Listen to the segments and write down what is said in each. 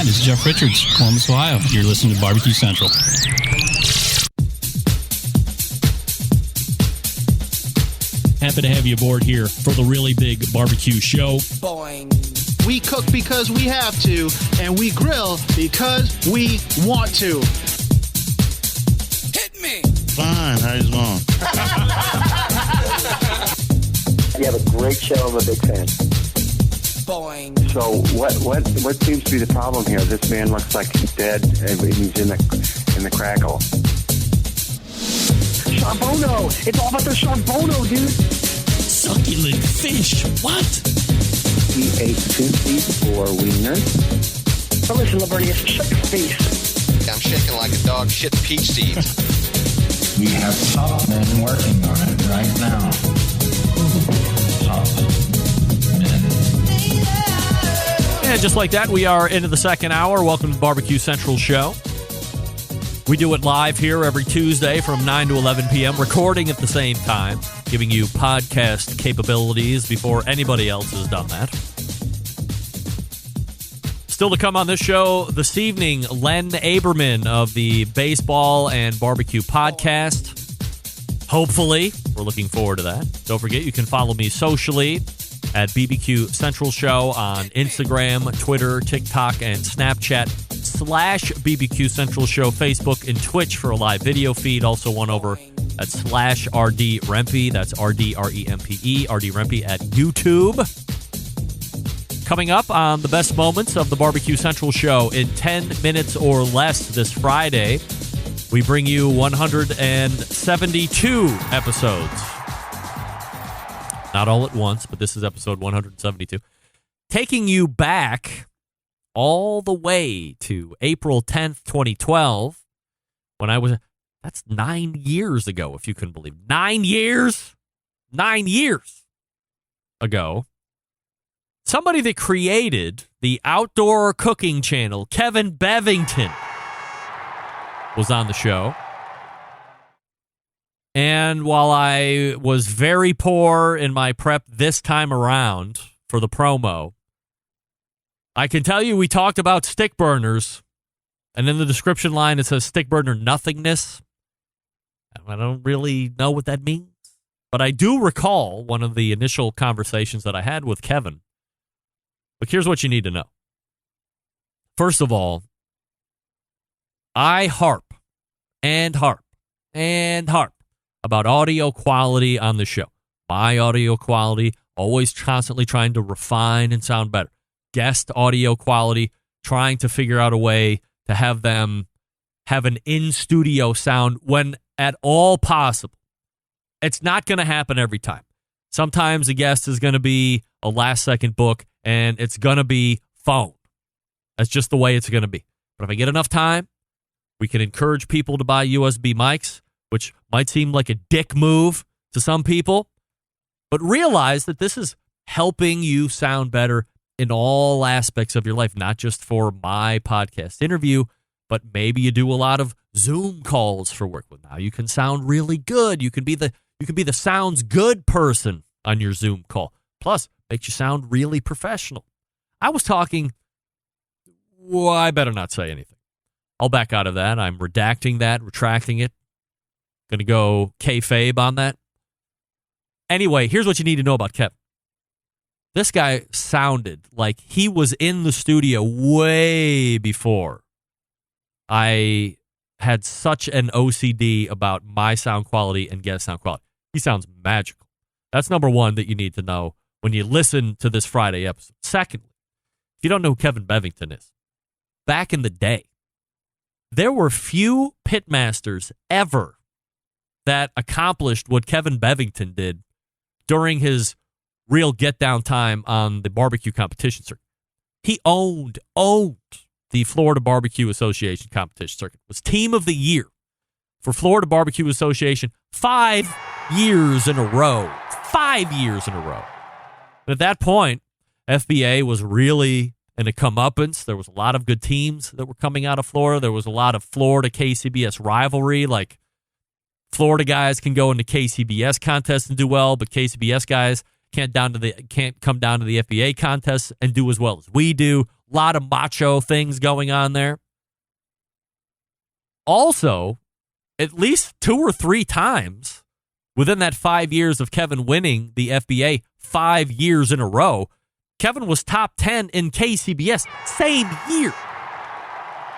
Hi, this is Jeff Richards, Columbus, Ohio. You're listening to Barbecue Central. Happy to have you aboard here for the really big barbecue show. Boing. We cook because we have to, and we grill because we want to. Hit me! Fine, how's it going? You have a great show. I'm a big fan. Boing. So what seems to be the problem here? This man looks like he's dead, and he's in the crackle. Charbono! It's all about the charbono, dude. Succulent fish. What? He ate 2 feet for wiener. Oh, listen, Lavernius, shut your face. I'm shaking like a dog shit peach seeds. We have top men working on it right now. Top men. And just like that, we are into the second hour. Welcome to the Barbecue Central Show. We do it live here every Tuesday from 9 to 11 p.m., recording at the same time, giving you podcast capabilities before anybody else has done that. Still to come on this show this evening, Len Aberman of the Baseball and BBQ podcast. Hopefully, we're looking forward to that. Don't forget, you can follow me socially at BBQ Central Show on Instagram, Twitter, TikTok, and Snapchat /BBQ Central Show, Facebook, and Twitch for a live video feed. Also one over at /RD Rempe. That's RDREMPE, RD Rempe at YouTube. Coming up on the best moments of the Barbecue Central Show in 10 minutes or less this Friday, we bring you 172 episodes. Not all at once, but this is episode 172. Taking you back all the way to April 10th, 2012, when I was... That's 9 years ago, if you couldn't believe it. 9 years? 9 years ago. Somebody that created the outdoor cooking channel, Kevin Bevington, was on the show. And while I was very poor in my prep this time around for the promo, I can tell you we talked about stick burners, and in the description line it says stick burner nothingness. I don't really know what that means, but I do recall one of the initial conversations that I had with Kevin. But here's what you need to know. First of all, I harp about audio quality on the show. My audio quality, always constantly trying to refine and sound better. Guest audio quality, trying to figure out a way to have them have an in-studio sound when at all possible. It's not going to happen every time. Sometimes a guest is going to be a last-second book, and it's going to be phone. That's just the way it's going to be. But if I get enough time, we can encourage people to buy USB mics, which might seem like a dick move to some people, but realize that this is helping you sound better in all aspects of your life, not just for my podcast interview, but maybe you do a lot of Zoom calls for work. Well, now you can sound really good. You can be the sounds good person on your Zoom call. Plus, makes you sound really professional. I was talking, well, I better not say anything. I'll back out of that. I'm redacting that, retracting it. Going to go kayfabe on that. Anyway, here's what you need to know about Kevin. This guy sounded like he was in the studio way before I had such an OCD about my sound quality and guest sound quality. He sounds magical. That's number one that you need to know when you listen to this Friday episode. Secondly, if you don't know who Kevin Bevington is, back in the day, there were few pitmasters ever that accomplished what Kevin Bevington did during his real get-down time on the barbecue competition circuit. He owned the Florida Barbecue Association competition circuit. Was team of the year for Florida Barbecue Association 5 years in a row. 5 years in a row. And at that point, FBA was really in a comeuppance. There was a lot of good teams that were coming out of Florida. There was a lot of Florida KCBS rivalry. Like, Florida guys can go into KCBS contests and do well, but KCBS guys can't come down to the FBA contests and do as well as we do. A lot of macho things going on there. Also, at least 2 or 3 times within that 5 years of Kevin winning the FBA 5 years in a row, Kevin was top 10 in KCBS same year.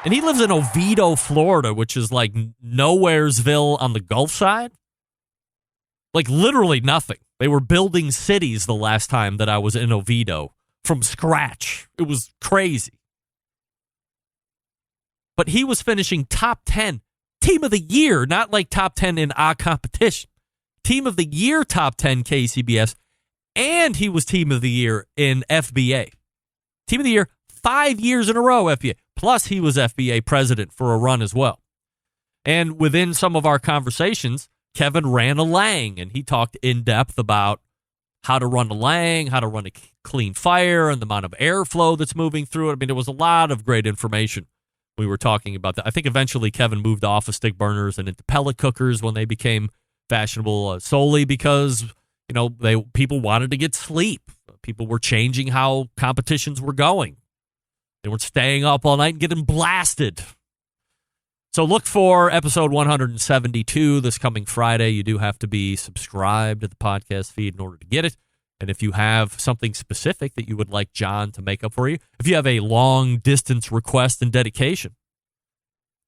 And he lives in Oviedo, Florida, which is like Nowheresville on the Gulf side. Like literally nothing. They were building cities the last time that I was in Oviedo from scratch. It was crazy. But he was finishing top 10, team of the year, not like top 10 in our competition. Team of the year, top 10 KCBS, and he was team of the year in FBA. Team of the year 5 years in a row, FBA. Plus, he was FBA president for a run as well. And within some of our conversations, Kevin ran a Lang, and he talked in depth about how to run a Lang, how to run a clean fire, and the amount of airflow that's moving through it. I mean, there was a lot of great information we were talking about that. I think eventually Kevin moved off of stick burners and into pellet cookers when they became fashionable, solely because, you know, people wanted to get sleep. People were changing how competitions were going. They weren't staying up all night and getting blasted. So look for episode 172 this coming Friday. You do have to be subscribed to the podcast feed in order to get it. And if you have something specific that you would like John to make up for you, if you have a long-distance request and dedication,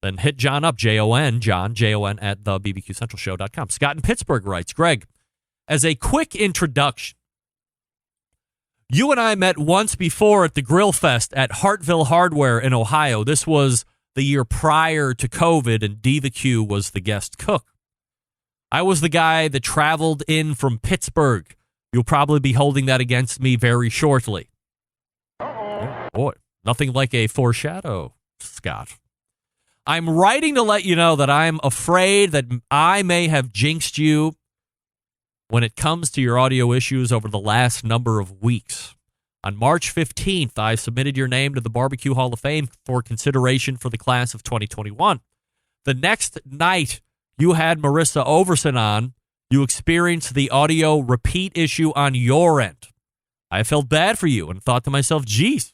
then hit John up, John, Jon, at thebbqcentralshow.com. Scott in Pittsburgh writes, Greg, as a quick introduction, you and I met once before at the Grill Fest at Hartville Hardware in Ohio. This was the year prior to COVID, and BBQ was the guest cook. I was the guy that traveled in from Pittsburgh. You'll probably be holding that against me very shortly. Oh, boy, nothing like a foreshadow, Scott. I'm writing to let you know that I'm afraid that I may have jinxed you when it comes to your audio issues over the last number of weeks. On March 15th, I submitted your name to the Barbecue Hall of Fame for consideration for the class of 2021. The next night you had Marissa Overson on, you experienced the audio repeat issue on your end. I felt bad for you and thought to myself, geez,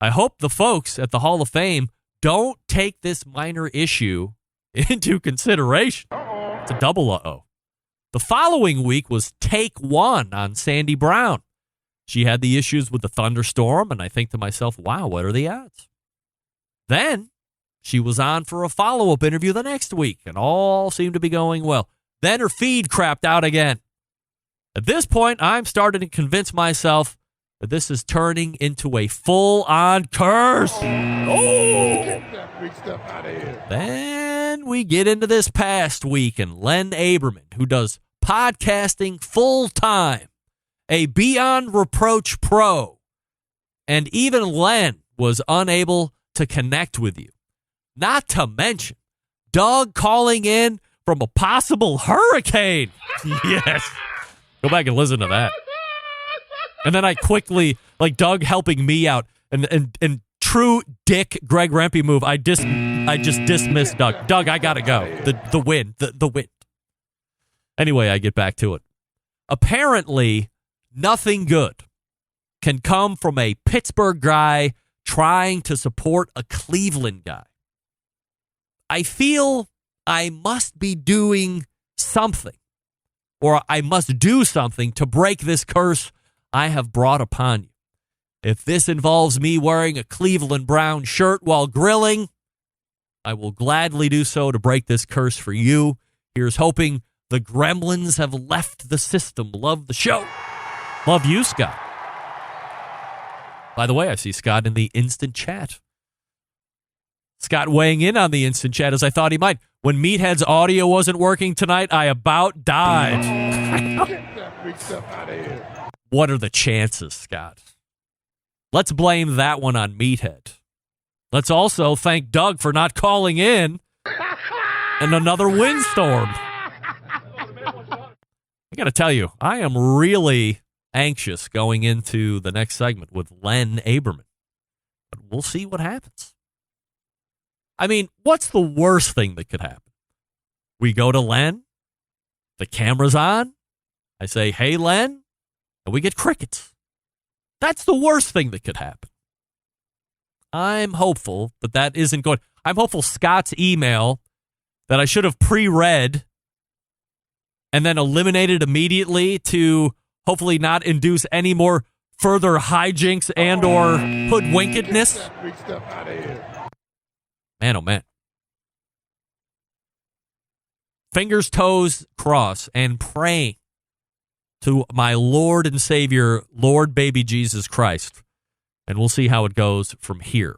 I hope the folks at the Hall of Fame don't take this minor issue into consideration. It's a double uh-oh. The following week was take 1 on Sandy Brown. She had the issues with the thunderstorm, and I think to myself, wow, what are the odds? Then she was on for a follow-up interview the next week, and all seemed to be going well. Then her feed crapped out again. At this point, I'm starting to convince myself that this is turning into a full-on curse. Oh! Get that big stuff out of here. Then we get into this past week, and Len Aberman, who does podcasting full-time, a beyond reproach pro, and even Len was unable to connect with you. Not to mention Doug calling in from a possible hurricane. Yes. Go back and listen to that. And then I quickly, like Doug helping me out, and true dick Greg Rempe move, I just dismissed Doug. Doug, I gotta go. The wind. Anyway, I get back to it. Apparently, nothing good can come from a Pittsburgh guy trying to support a Cleveland guy. I feel I must be doing something, or I must do something to break this curse I have brought upon you. If this involves me wearing a Cleveland Brown shirt while grilling, I will gladly do so to break this curse for you. Here's hoping the gremlins have left the system. Love the show. Love you, Scott. By the way, I see Scott in the instant chat. Scott weighing in on the instant chat as I thought he might. When Meathead's audio wasn't working tonight, I about died. Get that big stuff out of here. What are the chances, Scott? Let's blame that one on Meathead. Let's also thank Doug for not calling in and another windstorm. I got to tell you, I am really anxious going into the next segment with Len Aberman. But we'll see what happens. I mean, what's the worst thing that could happen? We go to Len, the camera's on, I say, hey, Len, and we get crickets. That's the worst thing that could happen. I'm hopeful, but that isn't going. I'm hopeful Scott's email that I should have pre-read and then eliminated immediately to hopefully not induce any more further hijinks and or hoodwinkedness. Man, oh man. Fingers, toes, cross, and praying to my Lord and Savior, Lord baby Jesus Christ. And we'll see how it goes from here.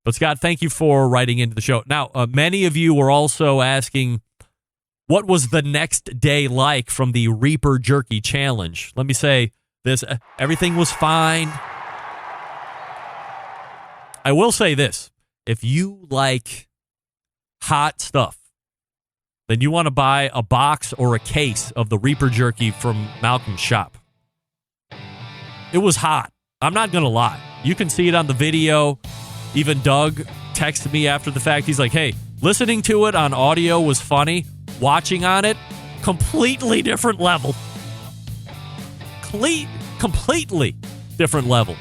But Scott, thank you for writing into the show. Now, many of you were also asking, what was the next day like from the Reaper Jerky Challenge? Let me say this. Everything was fine. I will say this. If you like hot stuff, then you want to buy a box or a case of the Reaper Jerky from Malcolm's shop. It was hot. I'm not going to lie. You can see it on the video. Even Doug texted me after the fact. He's like, hey, listening to it on audio was funny. Watching on it, completely different level. Completely different level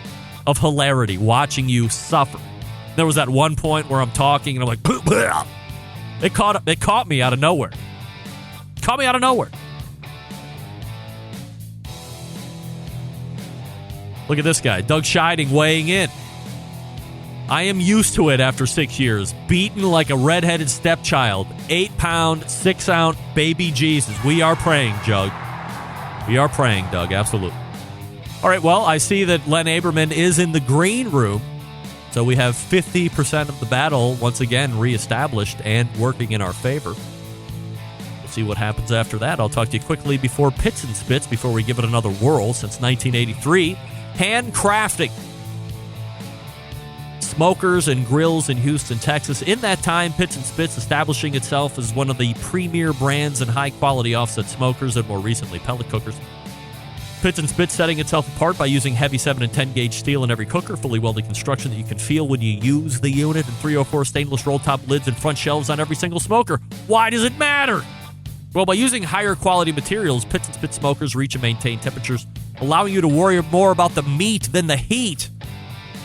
of hilarity watching you suffer. There was that one point where I'm talking and I'm like, bleh. It caught me out of nowhere. Caught me out of nowhere. Look at this guy, Doug Scheiding weighing in. I am used to it after 6 years. Beaten like a redheaded stepchild. 8-pound, 6-ounce baby Jesus. We are praying, Doug. We are praying, Doug. Absolutely. All right, well, I see that Len Aberman is in the green room. So we have 50% of the battle once again reestablished and working in our favor. We'll see what happens after that. I'll talk to you quickly before Pits and Spits, before we give it another whirl. Since 1983, handcrafting smokers and grills in Houston, Texas. In that time, Pits and Spits establishing itself as one of the premier brands in high-quality offset smokers and more recently pellet cookers. Pits and Spits setting itself apart by using heavy 7 and 10 gauge steel in every cooker, fully welded construction that you can feel when you use the unit, and 304 stainless roll-top lids and front shelves on every single smoker. Why does it matter? Well, by using higher quality materials, Pits and Spits smokers reach and maintain temperatures, allowing you to worry more about the meat than the heat.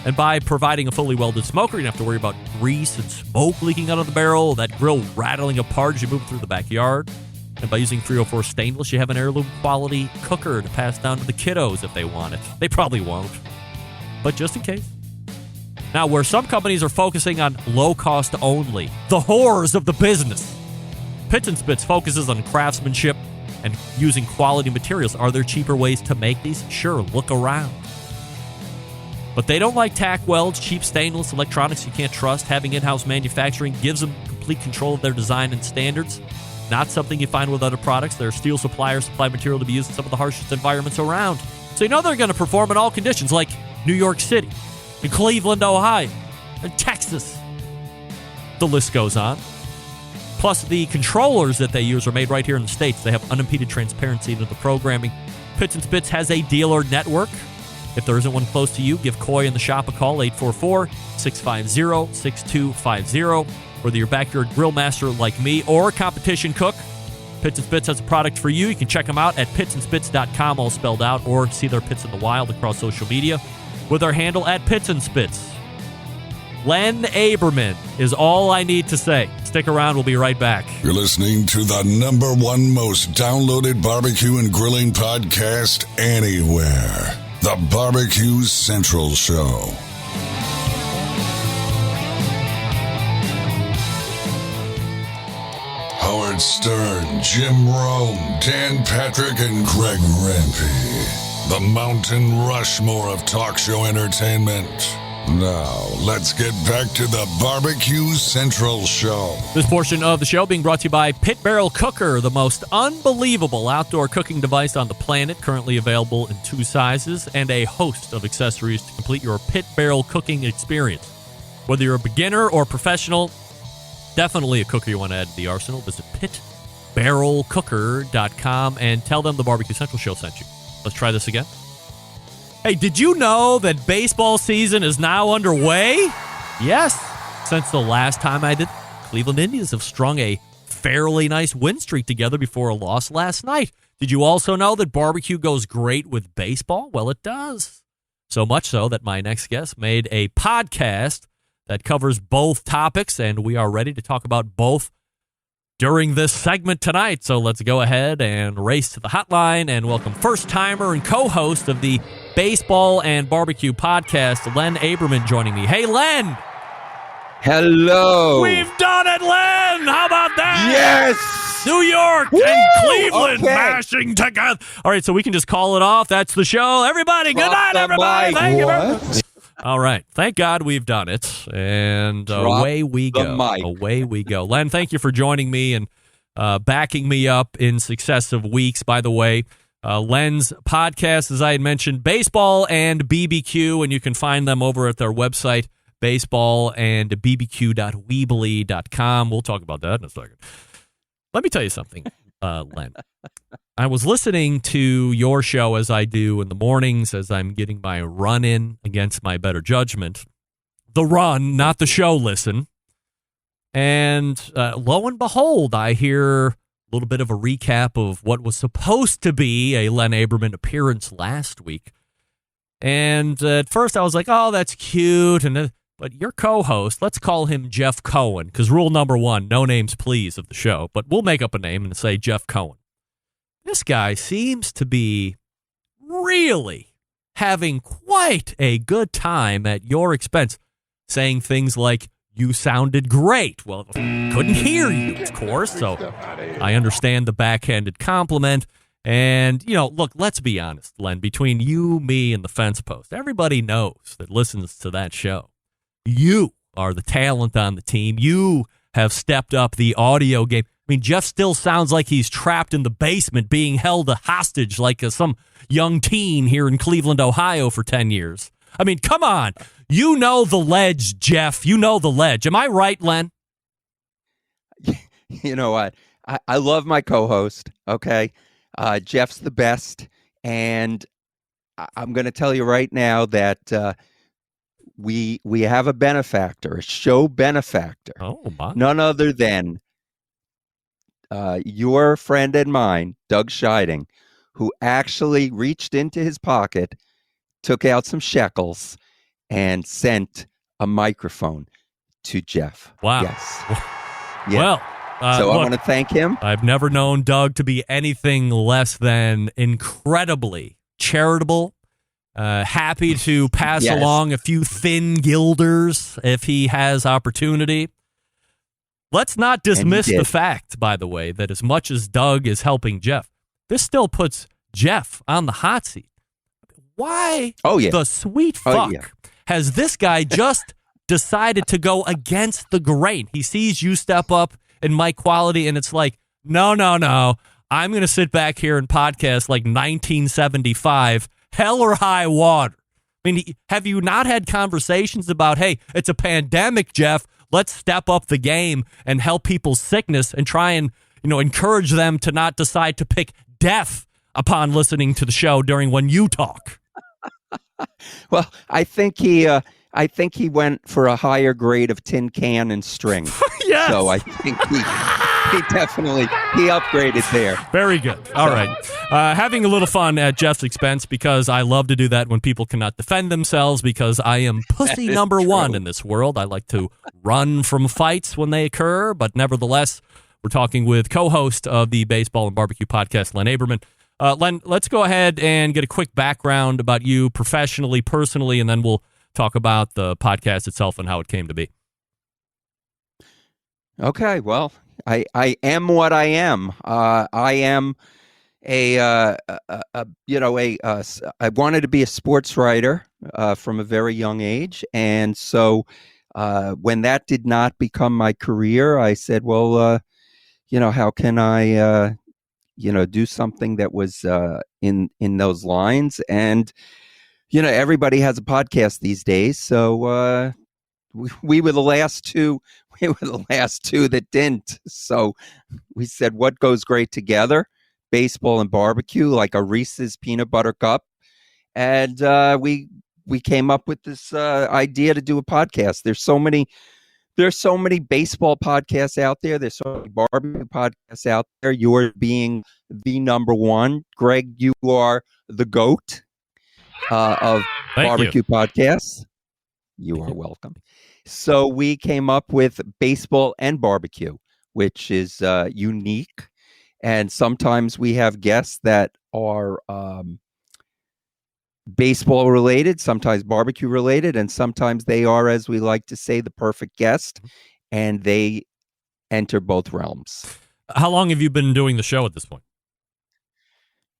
And by providing a fully welded smoker, you don't have to worry about grease and smoke leaking out of the barrel, that grill rattling apart as you move through the backyard. And by using 304 stainless, you have an heirloom quality cooker to pass down to the kiddos if they want it. They probably won't, but just in case. Now, where some companies are focusing on low cost only, the whores of the business, Pits and Spits focuses on craftsmanship and using quality materials. Are there cheaper ways to make these? Sure, look around. But they don't like tack welds, cheap stainless, electronics you can't trust. Having in-house manufacturing gives them complete control of their design and standards. Not something you find with other products. Their steel suppliers supply material to be used in some of the harshest environments around. So you know they're going to perform in all conditions, like New York City, and Cleveland, Ohio, and Texas. The list goes on. Plus, the controllers that they use are made right here in the States. They have unimpeded transparency into the programming. Pits and Spits has a dealer network. If there isn't one close to you, give Coy in the shop a call, 844-650-6250. Whether you're backyard grill master like me or a competition cook, Pits and Spits has a product for you. You can check them out at pitsandspits.com, all spelled out, or see their Pits in the Wild across social media with our handle at Pits and Spits. Len Aberman is all I need to say. Stick around. We'll be right back. You're listening to the #1 most downloaded barbecue and grilling podcast anywhere. The BBQ Central Show. Howard Stern, Jim Rome, Dan Patrick, and Greg Rempe. The Mountain Rushmore of talk show entertainment. Now, let's get back to the BBQ Central Show. This portion of the show being brought to you by Pit Barrel Cooker, the most unbelievable outdoor cooking device on the planet, currently available in 2 sizes, and a host of accessories to complete your pit barrel cooking experience. Whether you're a beginner or professional, definitely a cooker you want to add to the arsenal. Visit pitbarrelcooker.com and tell them the BBQ Central Show sent you. Let's try this again. Hey, did you know that baseball season is now underway? Yes. Since the last time I did, Cleveland Indians have strung a fairly nice win streak together before a loss last night. Did you also know that barbecue goes great with baseball? Well, it does. So much so that my next guest made a podcast that covers both topics, and we are ready to talk about both during this segment tonight. So let's go ahead and race to the hotline and welcome first-timer and co-host of the Baseball and BBQ podcast, Len Aberman, joining me. Hey, Len! Hello. We've done it, Len! How about that? Yes! New York and Cleveland mashing together. All right, so we can just call it off. That's the show. Everybody, good night, everybody. Thank you very much. All right. Thank God we've done it. And away we go. Away we go. Len, thank you for joining me and backing me up in successive weeks. By the way, Len's podcast, as I had mentioned, Baseball and BBQ, and you can find them over at their website, baseballandbbq.weebly.com. We'll talk about that in a second. Let me tell you something, Len. I was listening to your show, as I do in the mornings, as I'm getting my run in against my better judgment. The run, not the show, listen. And lo and behold, I hear a little bit of a recap of what was supposed to be a Len Aberman appearance last week. And at first I was like, oh, that's cute. But your co-host, let's call him Jeff Cohen, because rule number 1, no names please of the show. But we'll make up a name and say Jeff Cohen. This guy seems to be really having quite a good time at your expense, saying things like, you sounded great. Well, couldn't hear you, of course, so I understand the backhanded compliment. And, look, let's be honest, Len, between you, me, and the fence post, everybody knows that listens to that show. You are the talent on the team. You have stepped up the audio game. I mean, Jeff still sounds like he's trapped in the basement being held a hostage like some young teen here in Cleveland, Ohio for 10 years. I mean, come on. You know the ledge, Jeff. You know the ledge. Am I right, Len? You know what? I love my co-host, okay? Jeff's the best. And I'm going to tell you right now that we have a benefactor, a show benefactor. Oh, my. None other than your friend and mine, Doug Scheiding, who actually reached into his pocket, took out some shekels, and sent a microphone to Jeff. Wow. Yes. Yeah. Well, so I want to thank him. I've never known Doug to be anything less than incredibly charitable, happy to pass along a few thin guilders if he has opportunity. Let's not dismiss the fact, by the way, that as much as Doug is helping Jeff, this still puts Jeff on the hot seat. Why the sweet fuck has this guy just decided to go against the grain? He sees you step up in mic quality, and it's like, no. I'm going to sit back here and podcast like 1975, hell or high water. I mean, have you not had conversations about, hey, it's a pandemic, Jeff, let's step up the game and help people's sickness and try and, encourage them to not decide to pick death upon listening to the show during when you talk? Well, I think he went for a higher grade of tin can and string. Yes. So I think he definitely upgraded there. Very good. All right. Having a little fun at Jeff's expense, because I love to do that when people cannot defend themselves, because I am pussy number one in this world. I like to run from fights when they occur, but nevertheless, we're talking with co-host of the Baseball and BBQ podcast, Len Aberman. Len, let's go ahead and get a quick background about you professionally, personally, and then we'll talk about the podcast itself and how it came to be. Okay, well, I am what I am. I am I wanted to be a sports writer from a very young age, and so when that did not become my career, I said, well, how can I do something that was in those lines? And everybody has a podcast these days, so we were the last two. We were the last two that didn't. So we said, what goes great together? Baseball and barbecue, like a Reese's peanut butter cup. And we came up with this idea to do a podcast. There's so many baseball podcasts out there. There's so many barbecue podcasts out there. Yours being the number one. Greg, you are the GOAT of barbecue podcasts. You are welcome. So we came up with Baseball and BBQ, which is unique. And sometimes we have guests that are baseball related, sometimes barbecue related, and sometimes they are, as we like to say, the perfect guest, and they enter both realms. How long have you been doing the show at this point?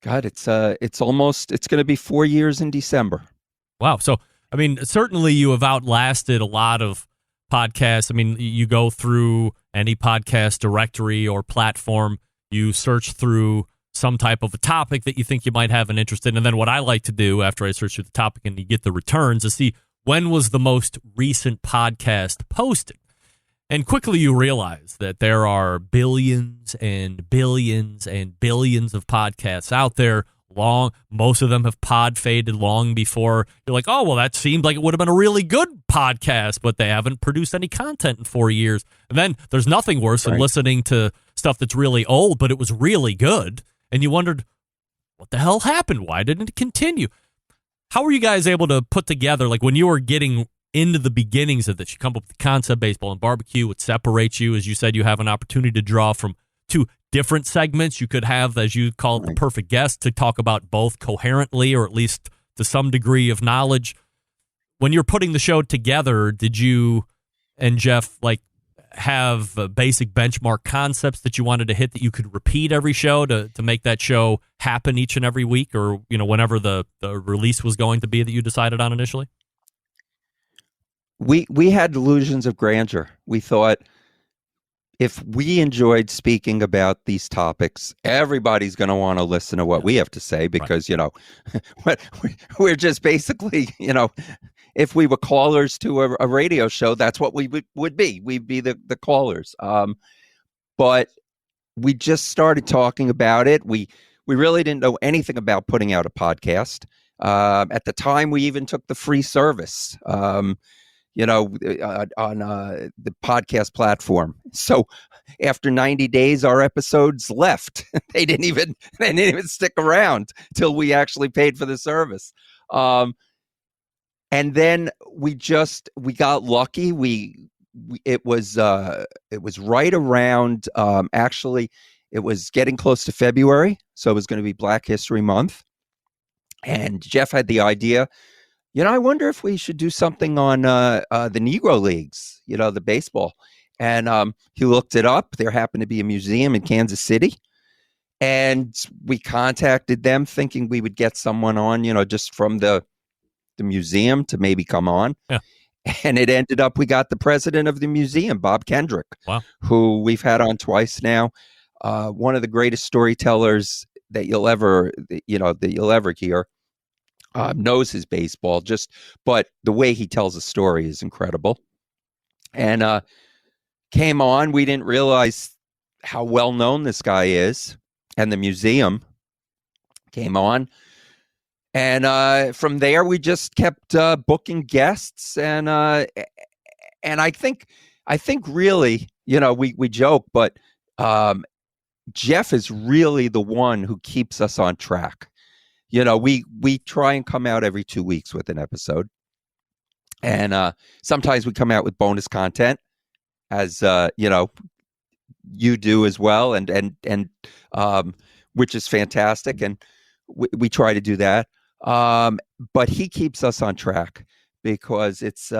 God, it's going to be 4 years in December. Wow. So, I mean, certainly you have outlasted a lot of podcasts. I mean, you go through any podcast directory or platform, you search through some type of a topic that you think you might have an interest in. And then what I like to do after I search through the topic and you get the returns is see when was the most recent podcast posted. And quickly you realize that there are billions and billions and billions of podcasts out there. Most of them have pod faded long before you're like, oh, well, that seemed like it would have been a really good podcast, but they haven't produced any content in 4 years. And then there's nothing worse than listening to stuff that's really old, but it was really good. And you wondered, what the hell happened? Why didn't it continue? How were you guys able to put together, like when you were getting into the beginnings of this, you come up with the concept, baseball and barbecue, what separates you, as you said, you have an opportunity to draw from two different segments. You could have, as you call it, the perfect guest to talk about both coherently or at least to some degree of knowledge. When you're putting the show together, did you and Jeff have basic benchmark concepts that you wanted to hit that you could repeat every show to make that show happen each and every week, or whenever the release was going to be that you decided on initially? We had delusions of grandeur. We thought if we enjoyed speaking about these topics, everybody's going to want to listen to what we have to say because, we're just basically, if we were callers to a radio show, that's what we would be. We'd be the callers. But we just started talking about it. We really didn't know anything about putting out a podcast. At the time, we even took the free service. On the podcast platform. So after 90 days, our episodes left. They didn't even stick around till we actually paid for the service. And then we got lucky. It was right around, actually it was getting close to February. So it was going to be Black History Month. And Jeff had the idea, I wonder if we should do something on the Negro Leagues, the baseball. And he looked it up. There happened to be a museum in Kansas City. And we contacted them thinking we would get someone on, just from the museum to maybe come on. Yeah. And it ended up, we got the president of the museum, Bob Kendrick, who we've had on twice now. One of the greatest storytellers that you'll ever hear. Knows his baseball, but the way he tells a story is incredible. And came on. We didn't realize how well known this guy is, and the museum came on. And from there, we just kept booking guests, and I think really, we joke, but Jeff is really the one who keeps us on track. We try and come out every 2 weeks with an episode. And sometimes we come out with bonus content, as you do as well, and which is fantastic. And we try to do that. But he keeps us on track because it's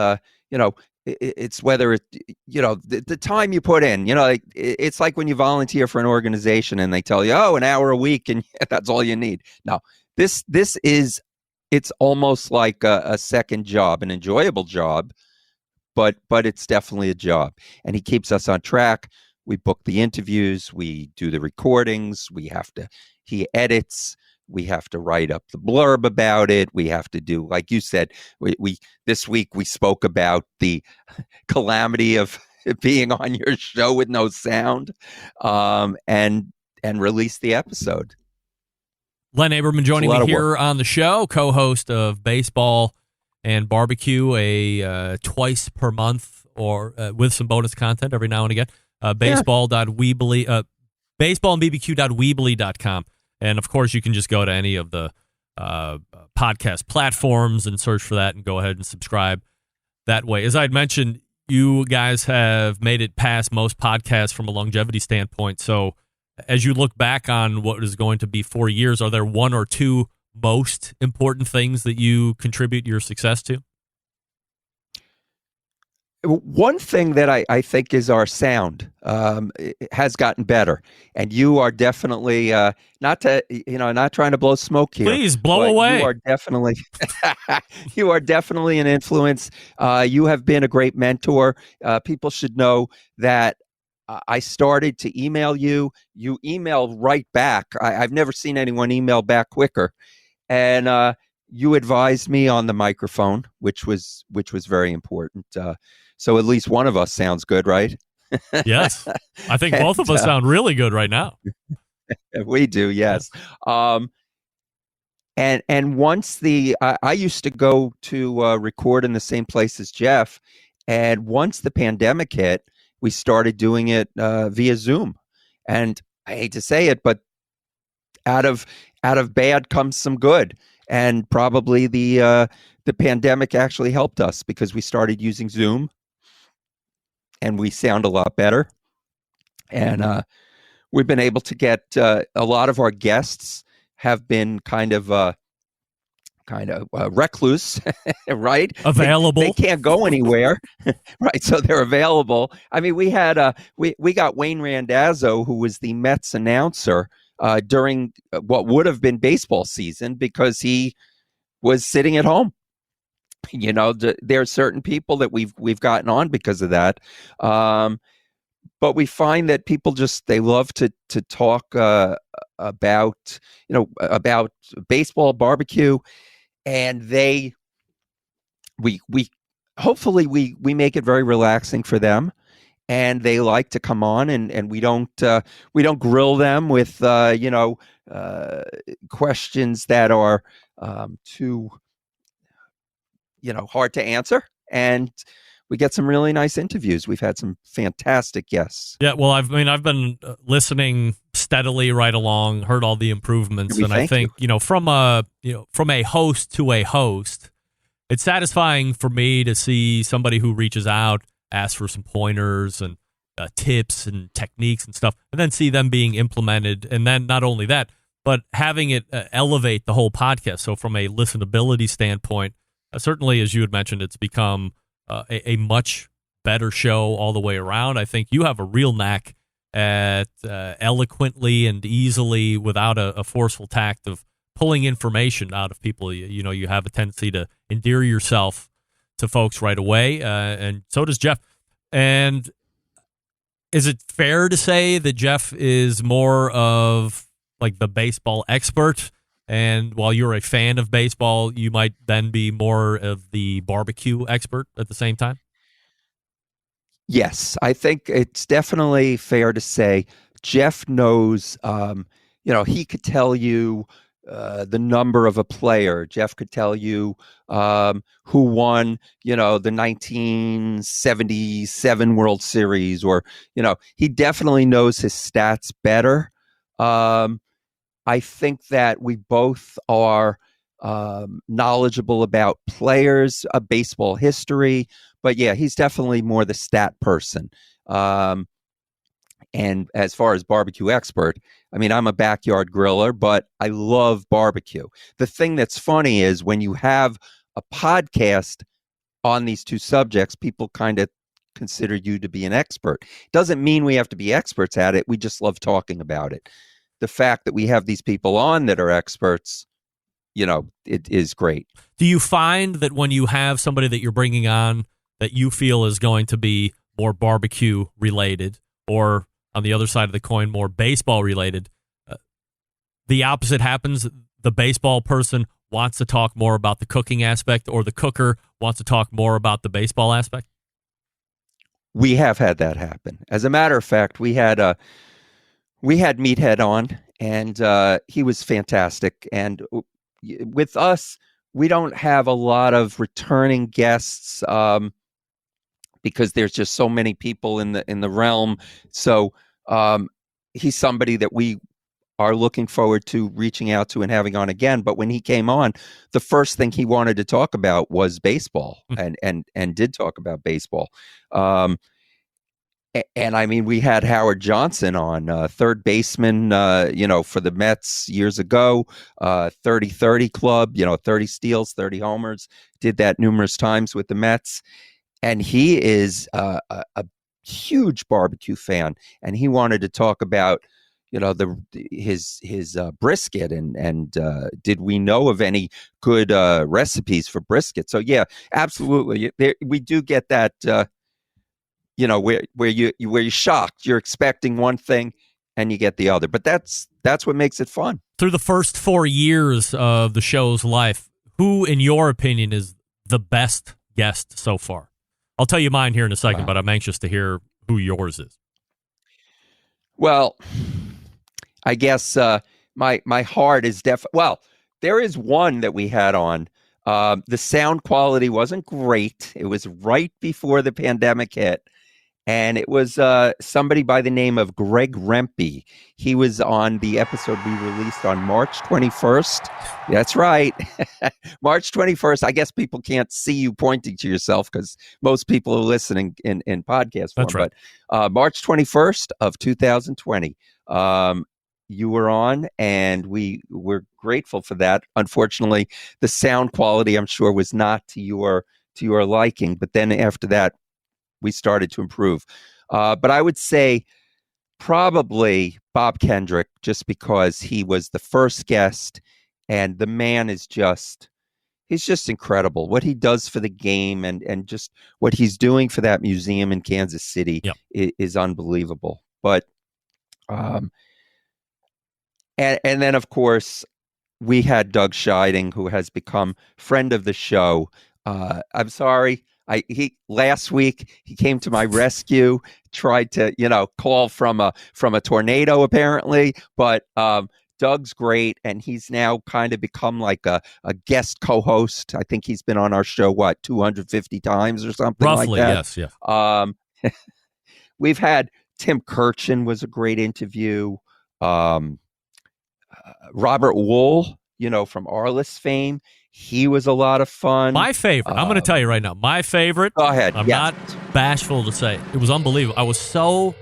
it's whether it, the time you put in, it's like when you volunteer for an organization and they tell you, an hour a week and that's all you need. No. This is, it's almost like a second job, an enjoyable job, but it's definitely a job. And he keeps us on track. We book the interviews, we do the recordings, he edits, we have to write up the blurb about it. We have to do, like you said, we this week we spoke about the calamity of being on your show with no sound, and release the episode. Len Aberman joining me here on the show, co-host of Baseball and BBQ, a twice per month or with some bonus content every now and again. Baseball.weebly, baseballandbbq.weebly.com. And of course, you can just go to any of the podcast platforms and search for that and go ahead and subscribe that way. As I'd mentioned, you guys have made it past most podcasts from a longevity standpoint. So as you look back on what is going to be 4 years, are there one or two most important things that you contribute your success to? One thing that I think is our sound it has gotten better, and you are definitely not trying to blow smoke here. Please blow away. You are definitely you are definitely an influence. You have been a great mentor. People should know that I started to email you. You emailed right back. I've never seen anyone email back quicker, and you advised me on the microphone, which was very important. So at least one of us sounds good, right? Yes. I think both of us sound really good right now. We do, yes. And once I used to go to record in the same place as Jeff, and once the pandemic hit, we started doing it via Zoom. And I hate to say it, but out of bad comes some good. And probably the pandemic actually helped us because we started using Zoom, and we sound a lot better. And we've been able to get a lot of our guests have been kind of recluse, right? Available. They can't go anywhere, right? So they're available. I mean, we had we got Wayne Randazzo, who was the Mets announcer during what would have been baseball season, because he was sitting at home. You know, there are certain people that we've gotten on because of that. But we find that people they love to talk about baseball, barbecue, and we hopefully we make it very relaxing for them, and they like to come on, and we don't grill them with questions that are too hard to answer, and we get some really nice interviews. We've had some fantastic guests. Yeah, well, I've been listening steadily right along, heard all the improvements, and I think from a host to a host, it's satisfying for me to see somebody who reaches out, asks for some pointers and tips and techniques and stuff, and then see them being implemented, and then not only that, but having it elevate the whole podcast. So from a listenability standpoint, certainly, as you had mentioned, it's become a much better show all the way around. I think you have a real knack at eloquently and easily, without a forceful tact, of pulling information out of people. You have a tendency to endear yourself to folks right away, and so does Jeff. And is it fair to say that Jeff is more of like the baseball expert? And while you're a fan of baseball, you might then be more of the barbecue expert at the same time? Yes, I think it's definitely fair to say Jeff knows, he could tell you the number of a player. Jeff could tell you who won, the 1977 World Series, or, he definitely knows his stats better. I think that we both are knowledgeable about players, baseball history, but yeah, he's definitely more the stat person. And as far as barbecue expert, I mean, I'm a backyard griller, but I love barbecue. The thing that's funny is when you have a podcast on these two subjects, people kind of consider you to be an expert. Doesn't mean we have to be experts at it. We just love talking about it. The fact that we have these people on that are experts, it is great. Do you find that when you have somebody that you're bringing on that you feel is going to be more barbecue related, or on the other side of the coin, more baseball related, the opposite happens? The baseball person wants to talk more about the cooking aspect, or the cooker wants to talk more about the baseball aspect? We have had that happen. As a matter of fact, we had Meathead on, and he was fantastic. And with us, we don't have a lot of returning guests because there's just so many people in the realm. So he's somebody that we are looking forward to reaching out to and having on again. But when he came on, the first thing he wanted to talk about was baseball, and did talk about baseball. And I mean, we had Howard Johnson on, third baseman, for the Mets years ago, 30-30 club, 30 steals, 30 homers, did that numerous times with the Mets. And he is a huge barbecue fan. And he wanted to talk about, his brisket and did we know of any good recipes for brisket? So yeah, absolutely. We do get that, where you're shocked, you're expecting one thing and you get the other. But that's what makes it fun. Through the first 4 years of the show's life, who, in your opinion, is the best guest so far? I'll tell you mine here in a second, but I'm anxious to hear who yours is. Well, I guess my heart is well, there is one that we had on. The sound quality wasn't great. It was right before the pandemic hit. And it was somebody by the name of Greg Rempe. He was on the episode we released on March 21st. That's right. March 21st. I guess people can't see you pointing to yourself because most people are listening in podcast form. That's right. But March 21st of 2020, you were on, and we were grateful for that. Unfortunately, the sound quality, I'm sure, was not to your liking. But then after that, we started to improve. But I would say probably Bob Kendrick, just because he was the first guest, and the man is he's just incredible. What he does for the game and just what he's doing for that museum in Kansas City is unbelievable. But and then, of course, we had Doug Scheiding, who has become friend of the show. I'm sorry. Last week he came to my rescue, tried to, call from a tornado apparently, but Doug's great, and he's now kind of become like a guest co-host. I think he's been on our show 250 times or something roughly, like that. Yes. We've had Tim Kirchin was a great interview. Robert Wool, from Arliss fame. He was a lot of fun. My favorite. I'm going to tell you right now. My favorite. Go ahead. I'm not bashful to say. It was unbelievable. I was so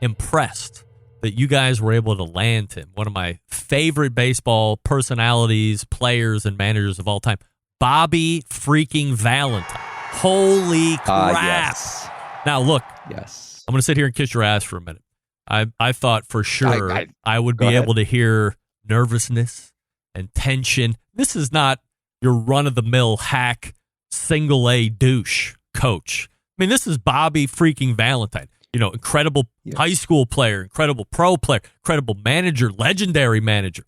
impressed that you guys were able to land him. One of my favorite baseball personalities, players, and managers of all time. Bobby freaking Valentine. Holy crap. Yes. Now, look. Yes. I'm going to sit here and kiss your ass for a minute. I thought for sure I would be ahead. able to hear nervousness and tension. This is not your run-of-the-mill hack, single-A douche coach. I mean, this is Bobby freaking Valentine. Incredible high school player, incredible pro player, incredible manager, legendary manager.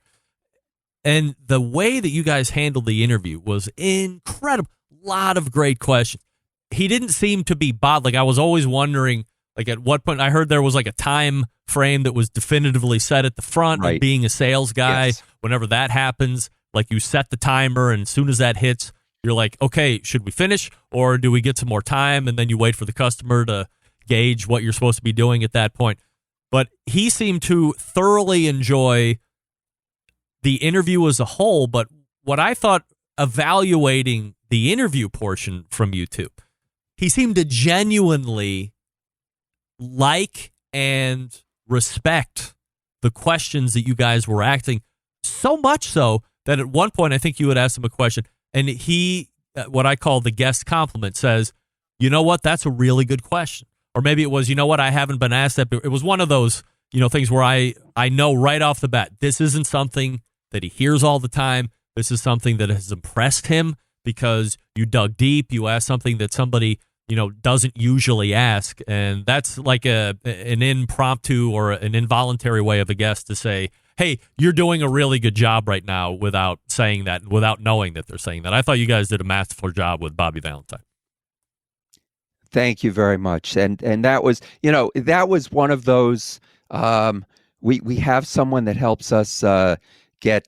And the way that you guys handled the interview was incredible. A lot of great questions. He didn't seem to be bothered. I was always wondering, at what point. I heard there was a time frame that was definitively set at the front, right. And being a sales guy, yes. Whenever that happens, you set the timer, and as soon as that hits, you're like, okay, should we finish, or do we get some more time? And then you wait for the customer to gauge what you're supposed to be doing at that point. But he seemed to thoroughly enjoy the interview as a whole. But what I thought, evaluating the interview portion from you two, he seemed to genuinely like and respect the questions that you guys were asking, so much so that at one point I think you had asked him a question, and he, what I call the guest compliment, says, you know what, that's a really good question. Or maybe it was, you know what, I haven't been asked that. But it was one of those, things where I know right off the bat, this isn't something that he hears all the time. This is something that has impressed him because you dug deep, you asked something that somebody doesn't usually ask. And that's like an impromptu or an involuntary way of a guest to say, hey, you're doing a really good job right now, without saying that, without knowing that they're saying that. I thought you guys did a masterful job with Bobby Valentine. Thank you very much. And that was, that was one of those, we have someone that helps us get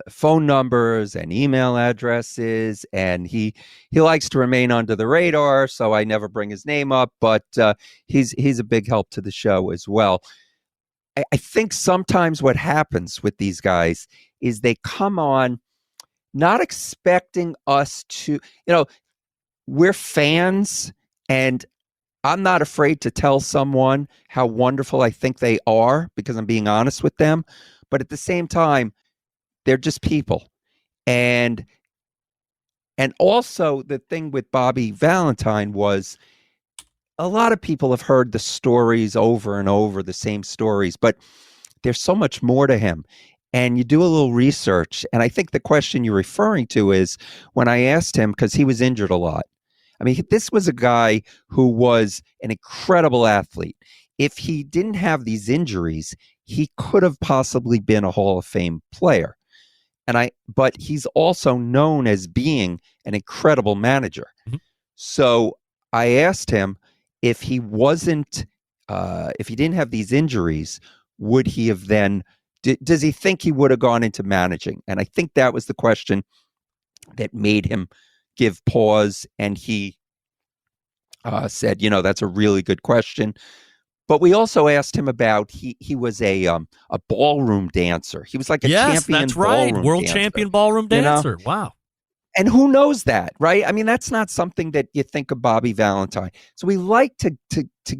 phone numbers and email addresses, and he likes to remain under the radar, so I never bring his name up, but he's a big help to the show as well. I think sometimes what happens with these guys is they come on not expecting us to, we're fans, and I'm not afraid to tell someone how wonderful I think they are because I'm being honest with them. But at the same time, they're just people. And also the thing with Bobby Valentine was a lot of people have heard the stories over and over, the same stories, but there's so much more to him. And you do a little research. And I think the question you're referring to is when I asked him, because he was injured a lot. I mean, this was a guy who was an incredible athlete. If he didn't have these injuries, he could have possibly been a Hall of Fame player. But he's also known as being an incredible manager. Mm-hmm. So I asked him if he didn't have these injuries, would he have then, does he think he would have gone into managing? And I think that was the question that made him give pause. And he said, that's a really good question. But we also asked him about he was a ballroom dancer. He was like a champion. That's right, world dancer, champion ballroom dancer. Wow. And who knows that, right? I mean, that's not something that you think of Bobby Valentine. So we like to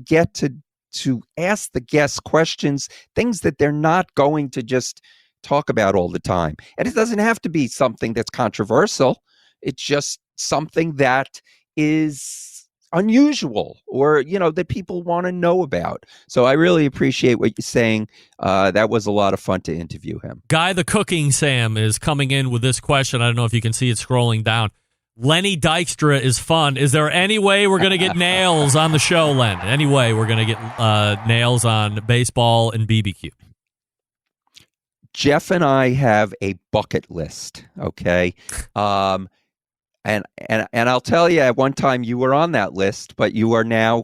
get to ask the guests questions, things that they're not going to just talk about all the time. And it doesn't have to be something that's controversial. It's just something that is unusual or, that people want to know about. So I really appreciate what you're saying. That was a lot of fun to interview him. Guy the Cooking Sam is coming in with this question. I don't know if you can see it scrolling down. Lenny Dykstra is fun. Is there any way we're going to get nails on the show, Len? Any way we're going to get nails on Baseball and BBQ? Jeff and I have a bucket list, okay? And I'll tell you, at one time you were on that list, but you are now,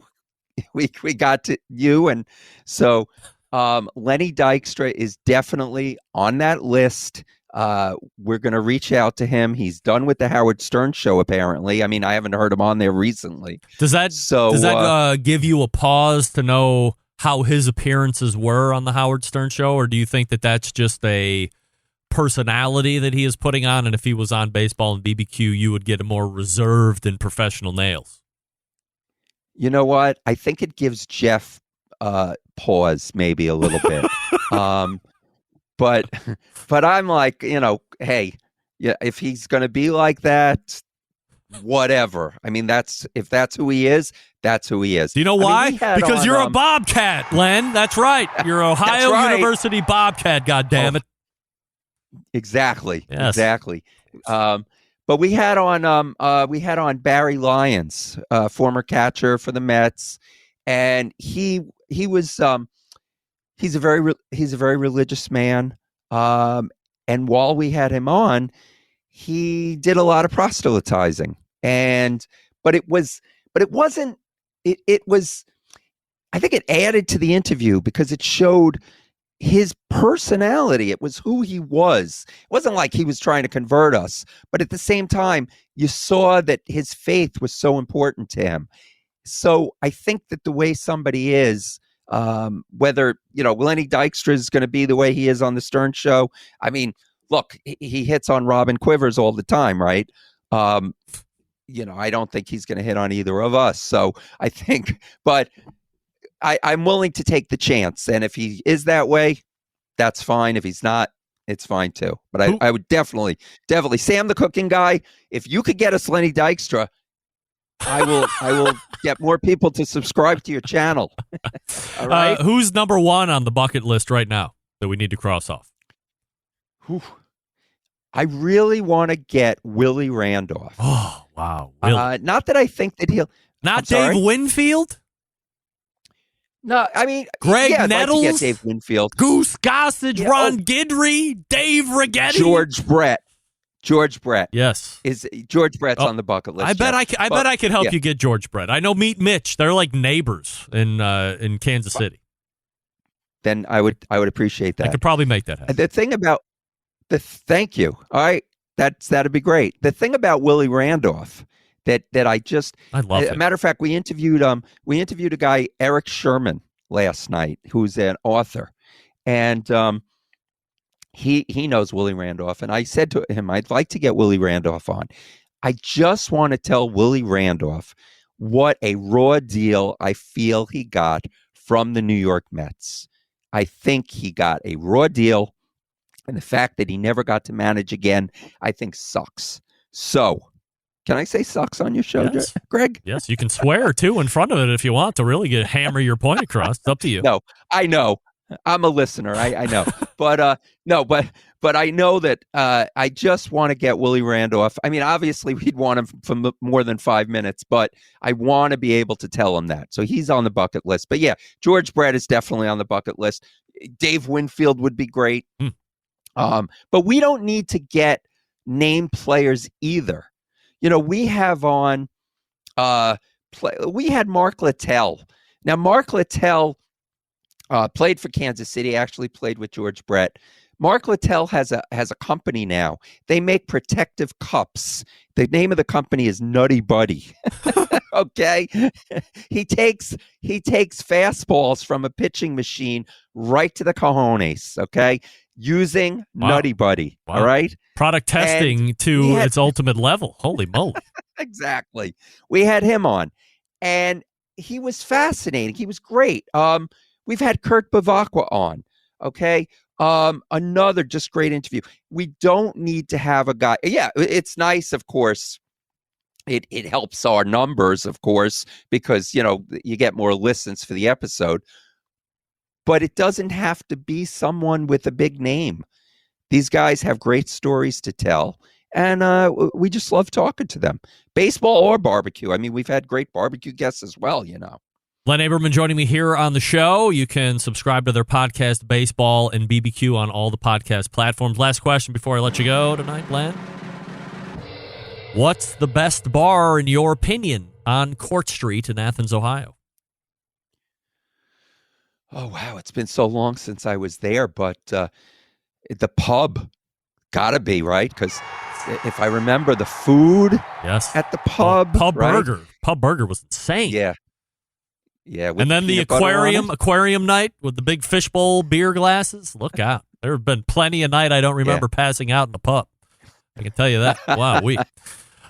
we got to you. And so Lenny Dykstra is definitely on that list. We're going to reach out to him. He's done with the Howard Stern show, apparently. I mean, I haven't heard him on there recently. Does that give you a pause to know how his appearances were on the Howard Stern show? Or do you think that that's just a personality that he is putting on, and if he was on Baseball and BBQ, you would get a more reserved and professional nails? You know what? I think it gives Jeff pause maybe a little bit. But I'm like, hey, yeah, if he's going to be like that, whatever. I mean, if that's who he is, that's who he is. Do you know why? Because you're a Bobcat, Len. That's right. You're Ohio University Bobcat, goddammit. Exactly. Yes. Exactly. But we had on Barry Lyons, former catcher for the Mets, and he was he's a very religious man. And while we had him on, he did a lot of proselytizing, but it wasn't. It was. I think it added to the interview because it showed his personality. It was who he was. It wasn't like he was trying to convert us, but at the same time, you saw that his faith was so important to him. So I think that the way somebody is, whether, Lenny Dykstra is going to be the way he is on the Stern show. I mean, look, he hits on Robin Quivers all the time, right? I don't think he's going to hit on either of us. So I think, but I'm willing to take the chance. And if he is that way, that's fine. If he's not, it's fine too. But I would definitely, Sam the Cooking Guy, if you could get us Lenny Dykstra, I will get more people to subscribe to your channel. All right. Who's number one on the bucket list right now that we need to cross off? Whew. I really want to get Willie Randolph. Oh, wow. Willie. Not that I think that he'll... Not Dave Winfield? No, I mean... Greg Nettles? Like to get Dave Winfield. Goose Gossage, Ron Guidry, Dave Righetti? George Brett. Yes. George Brett's on the bucket list. I bet I could help you get George Brett. I know Meet Mitch. They're like neighbors in Kansas City. Then I would appreciate that. I could probably make that happen. The thing about thank you. All right. That'd be great. The thing about Willie Randolph that I love. As a matter of fact, we interviewed a guy, Eric Sherman, last night, who's an author. And he knows Willie Randolph. And I said to him, I'd like to get Willie Randolph on. I just want to tell Willie Randolph what a raw deal I feel he got from the New York Mets. I think he got a raw deal, and the fact that he never got to manage again, I think sucks. So, can I say sucks on your show, Yes. Greg? Yes, you can swear, too, in front of it if you want to really hammer your point across. It's up to you. No, I know. I'm a listener. I know. But I know that I just want to get Willie Randolph. I mean, obviously, we'd want him for more than 5 minutes, but I want to be able to tell him that. So he's on the bucket list. But yeah, George Brett is definitely on the bucket list. Dave Winfield would be great. But we don't need to get name players either. You know, we have on, we had Mark Littell. Now, Mark Littell played for Kansas City, actually played with George Brett. Mark Littell has a company now. They make protective cups. The name of the company is Nutty Buddy. Okay. He takes fastballs from a pitching machine right to the cojones, okay? Using Nutty Buddy. Wow. All right. Product testing to its ultimate level. Holy moly. Exactly. We had him on, and he was fascinating. He was great. We've had Kurt Bavacqua on. Okay. Another just great interview. We don't need to have a guy. Yeah, it's nice, of course. It helps our numbers, of course, because, you know, you get more listens for the episode. But it doesn't have to be someone with a big name. These guys have great stories to tell, and we just love talking to them. Baseball or barbecue. I mean, we've had great barbecue guests as well, you know. Len Aberman joining me here on the show. You can subscribe to their podcast, Baseball and BBQ, on all the podcast platforms. Last question before I let you go tonight, Len. What's the best bar, in your opinion, on Court Street in Athens, Ohio? Oh, wow. It's been so long since I was there, but the pub, gotta be, right? Because if I remember the food at the pub. Pub right? Burger. Pub Burger was insane. Yeah. Yeah. And then the aquarium night with the big fishbowl beer glasses. Look out. There have been plenty of night I don't remember passing out in the pub. I can tell you that. Wow.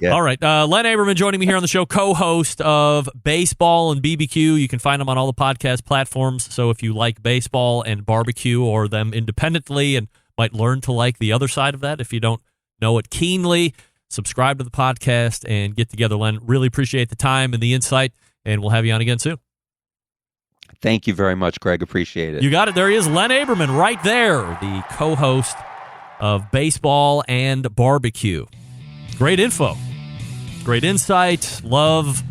Yeah. All right. Len Aberman joining me here on the show, co-host of Baseball and BBQ. You can find him on all the podcast platforms. So if you like baseball and barbecue, or them independently, and might learn to like the other side of that if you don't know it keenly, subscribe to the podcast and get together, Len. Really appreciate the time and the insight, and we'll have you on again soon. Thank you very much, Greg. Appreciate it. You got it. There he is, Len Aberman, right there, the co-host of Baseball and Barbecue. Great info. Great insight. Love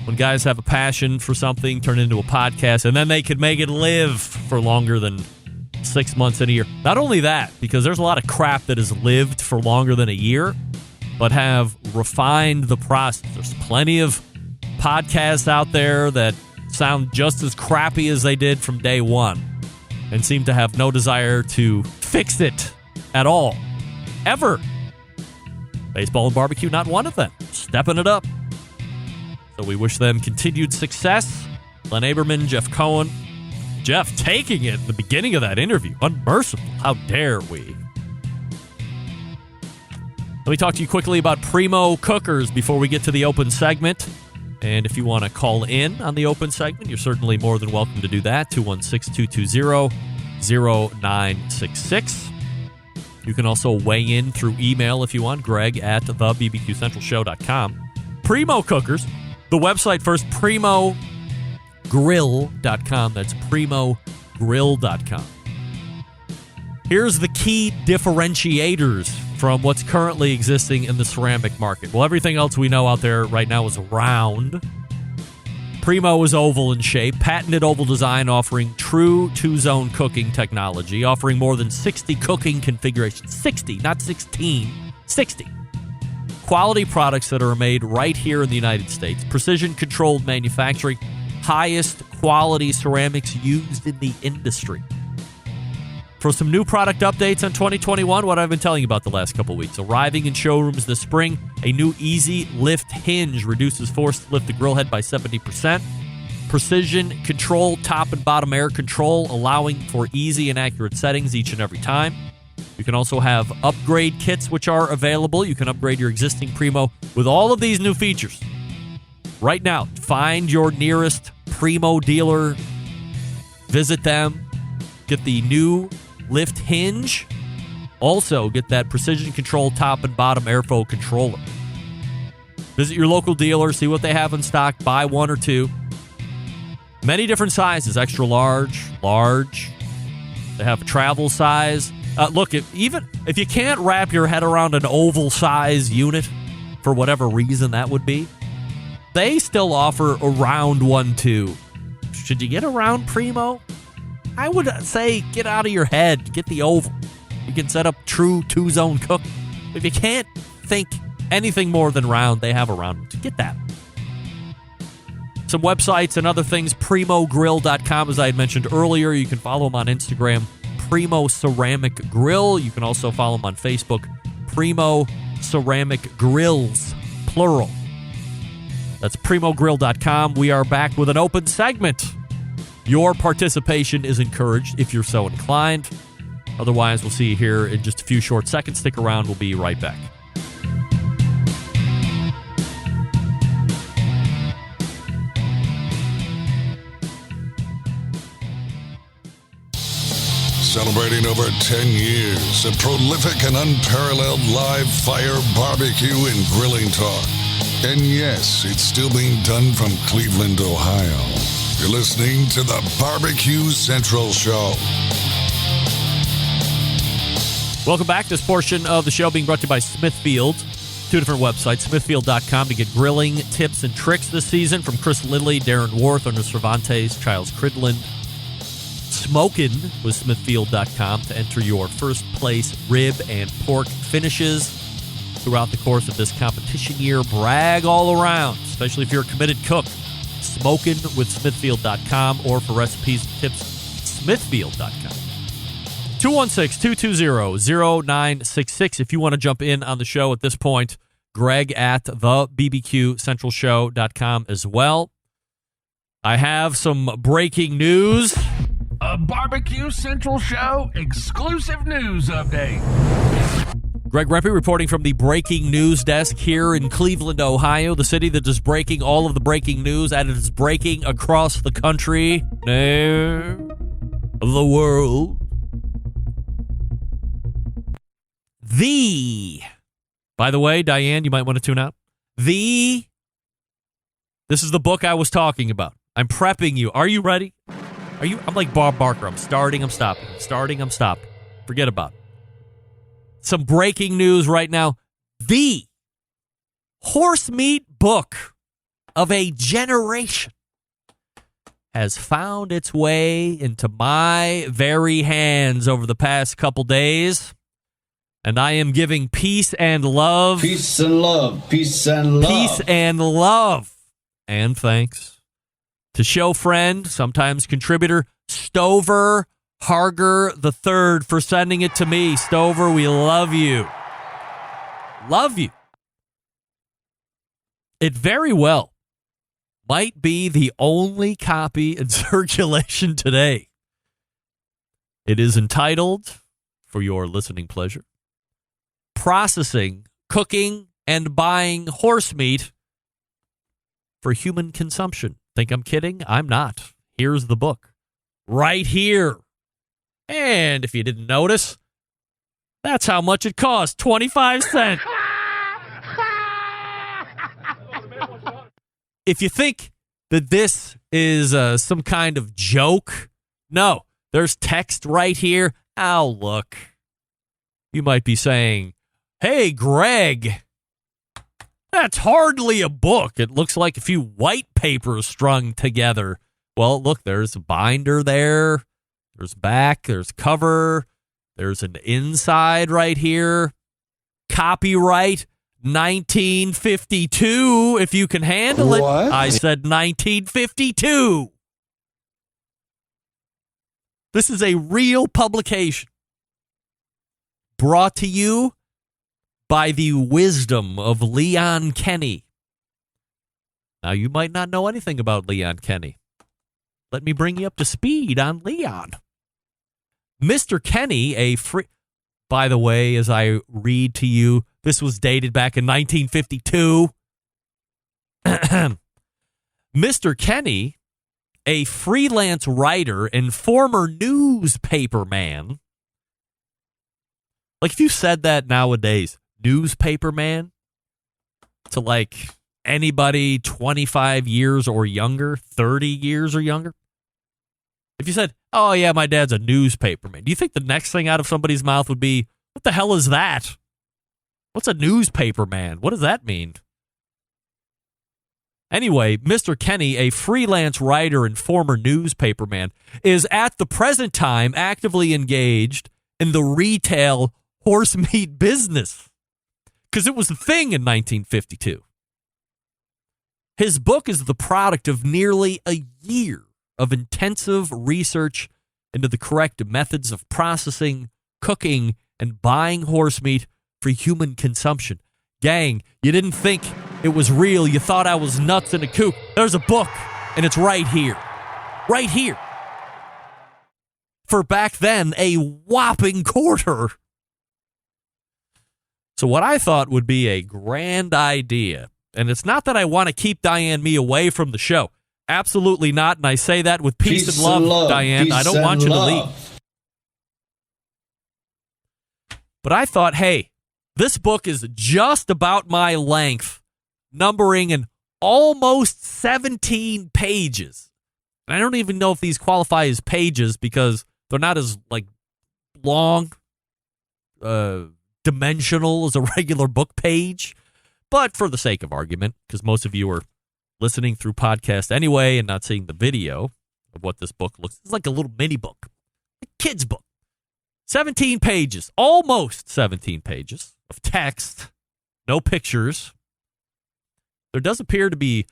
when guys have a passion for something, turn it into a podcast, and then they can make it live for longer than 6 months in a year. Not only that, because there's a lot of crap that has lived for longer than a year, but have refined the process. There's plenty of podcasts out there that sound just as crappy as they did from day one and seem to have no desire to fix it at all, ever. Baseball and Barbecue, not one of them. Stepping it up. So we wish them continued success. Len Aberman, Jeff Cohen. Jeff taking it at the beginning of that interview. Unmerciful. How dare we? Let me talk to you quickly about Primo Cookers before we get to the open segment. And if you want to call in on the open segment, you're certainly more than welcome to do that. 216-220-0966. You can also weigh in through email if you want, Greg at thebbqcentralshow.com. Primo Cookers, the website first, primogrill.com. That's primogrill.com. Here's the key differentiators from what's currently existing in the ceramic market. Well, everything else we know out there right now is round. Primo is oval in shape, patented oval design, offering true two-zone cooking technology, offering more than 60 cooking configurations. 60, not 16. 60. Quality products that are made right here in the United States. Precision-controlled manufacturing. Highest quality ceramics used in the industry. For some new product updates on 2021, what I've been telling you about the last couple weeks. Arriving in showrooms this spring, a new Easy Lift hinge reduces force to lift the grill head by 70%. precision control, top and bottom air control, allowing for easy and accurate settings each and every time. You can also have upgrade kits, which are available. You can upgrade your existing Primo with all of these new features. Right now, find your nearest Primo dealer. Visit them. Get the new lift hinge. Also, get that precision control top and bottom airflow controller. Visit your local dealer, see what they have in stock, buy one or two. Many different sizes, extra large, large. They have a travel size. Look, if you can't wrap your head around an oval size unit, for whatever reason that would be, they still offer a round one too. Should you get a round Primo? I would say get out of your head, get the oval. You can set up true two-zone cook. If you can't think anything more than round, they have a round. Get that. Some websites and other things, primogrill.com, as I had mentioned earlier. You can follow them on Instagram, Primo Ceramic Grill. You can also follow them on Facebook, Primo Ceramic Grills, plural. That's primogrill.com. We are back with an open segment. Your participation is encouraged if you're so inclined. Otherwise, we'll see you here in just a few short seconds. Stick around. We'll be right back. Celebrating over 10 years of prolific and unparalleled live fire barbecue and grilling talk. And yes, it's still being done from Cleveland, Ohio. You're listening to the Barbecue Central Show. Welcome back. This portion of the show being brought to you by Smithfield. Two different websites, smithfield.com to get grilling tips and tricks this season from Chris Lidley, Darren Worth, Ernest Cervantes, Charles Cridland. Smokin with smithfield.com to enter your first place rib and pork finishes throughout the course of this competition year. Brag all around, especially if you're a committed cook. Smokin with smithfield.com, or for recipes and tips, smithfield.com. 216-220-0966 if you want to jump in on the show at this point. Greg at thebbqcentralshow.com as well. I have some breaking news. A Barbecue Central Show exclusive news update. Greg Rempe reporting from the breaking news desk here in Cleveland, Ohio, the city that is breaking all of the breaking news, and it is breaking across the country, the world. By the way, Diane, you might want to tune out. This is the book I was talking about. I'm prepping you. Are you ready? I'm like Bob Barker. I'm starting, I'm stopping. I'm starting, I'm stopping. Forget about it. Some breaking news right now. The horse meat book of a generation has found its way into my very hands over the past couple days. And I am giving peace and love. Peace and love. Peace and love. Peace and love. And thanks to show friend, sometimes contributor, Stover Harger III for sending it to me. Stover, we love you. Love you. It very well might be the only copy in circulation today. It is entitled, for your listening pleasure, Processing, Cooking, and Buying Horse Meat for Human Consumption. Think I'm kidding? I'm not. Here's the book. Right here. And if you didn't notice, that's how much it cost. 25 cents. If you think that this is some kind of joke, no. There's text right here. Oh, look. You might be saying, hey, Greg, that's hardly a book. It looks like a few white papers strung together. Well, look, there's a binder there. There's back. There's cover. There's an inside right here. Copyright 1952, if you can handle it. What? I said 1952. This is a real publication brought to you by the wisdom of Leon Kenny. Now, you might not know anything about Leon Kenny. let me bring you up to speed on Leon. Mr. Kenny, by the way, as I read to you, this was dated back in 1952. Mr. Kenny, a freelance writer and former newspaper man. Like, if you said that nowadays, newspaper man, to like anybody 25 years or younger, 30 years or younger. If you said, oh yeah, my dad's a newspaper man, do you think the next thing out of somebody's mouth would be, what the hell is that? What's a newspaper man? What does that mean? Anyway, Mr. Kenny, a freelance writer and former newspaper man, is at the present time actively engaged in the retail horse meat business. Because it was a thing in 1952. His book is the product of nearly a year of intensive research into the correct methods of processing, cooking, and buying horse meat for human consumption. Gang, you didn't think it was real. You thought I was nuts in a coop. There's a book, and it's right here. Right here. For back then, a whopping quarter. So what I thought would be a grand idea, and it's not that I want to keep Diane Me away from the show. Absolutely not, and I say that with peace and love, Diane. I don't want you to leave. But I thought, hey, this book is just about my length, numbering in almost 17 pages. And I don't even know if these qualify as pages because they're not as like long, dimensional as a regular book page. But for the sake of argument, because most of you are listening through podcast anyway and not seeing the video of what this book looks, it's like a little mini book, a kid's book. 17 pages, almost 17 pages of text, no pictures. There does appear to be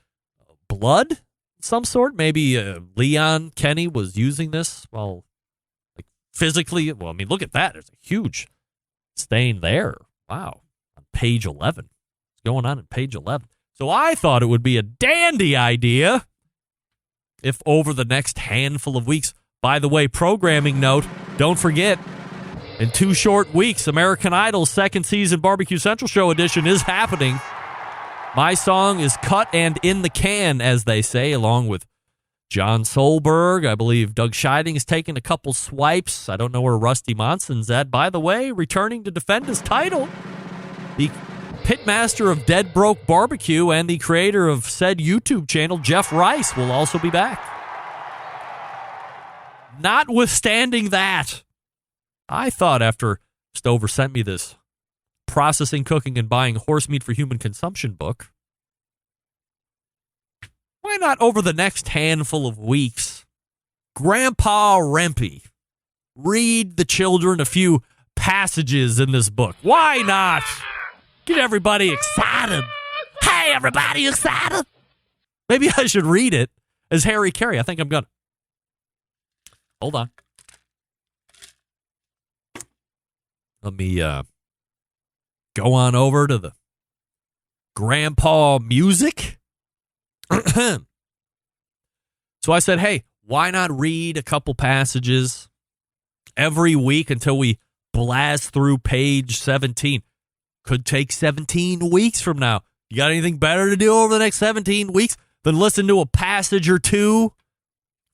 blood of some sort. Maybe Leon Kenny was using this while, like, physically. Well, I mean, look at that. There's a huge stain there. Wow. On page 11. What's going on page 11? So I thought it would be a dandy idea if over the next handful of weeks, by the way, programming note, don't forget, in 2 short weeks, American Idol's second season Barbecue Central Show edition is happening. My song is cut and in the can, as they say, along with John Solberg. I believe Doug Scheiding has taken a couple swipes. I don't know where Rusty Monson's at. By the way, returning to defend his title, the pitmaster of Dead Broke Barbecue and the creator of said YouTube channel, Jeff Rice, will also be back. Notwithstanding that, I thought after Stover sent me this processing, cooking, and buying horse meat for human consumption book, why not over the next handful of weeks, Grandpa Rempy read the children a few passages in this book? Why not? Get everybody excited. Hey, everybody excited? Maybe I should read it as Harry Carey. I think I'm going to. Hold on. Let me go on over to the Grandpa music. So I said, hey, why not read a couple passages every week until we blast through page 17? Could take 17 weeks from now. You got anything better to do over the next 17 weeks than listen to a passage or two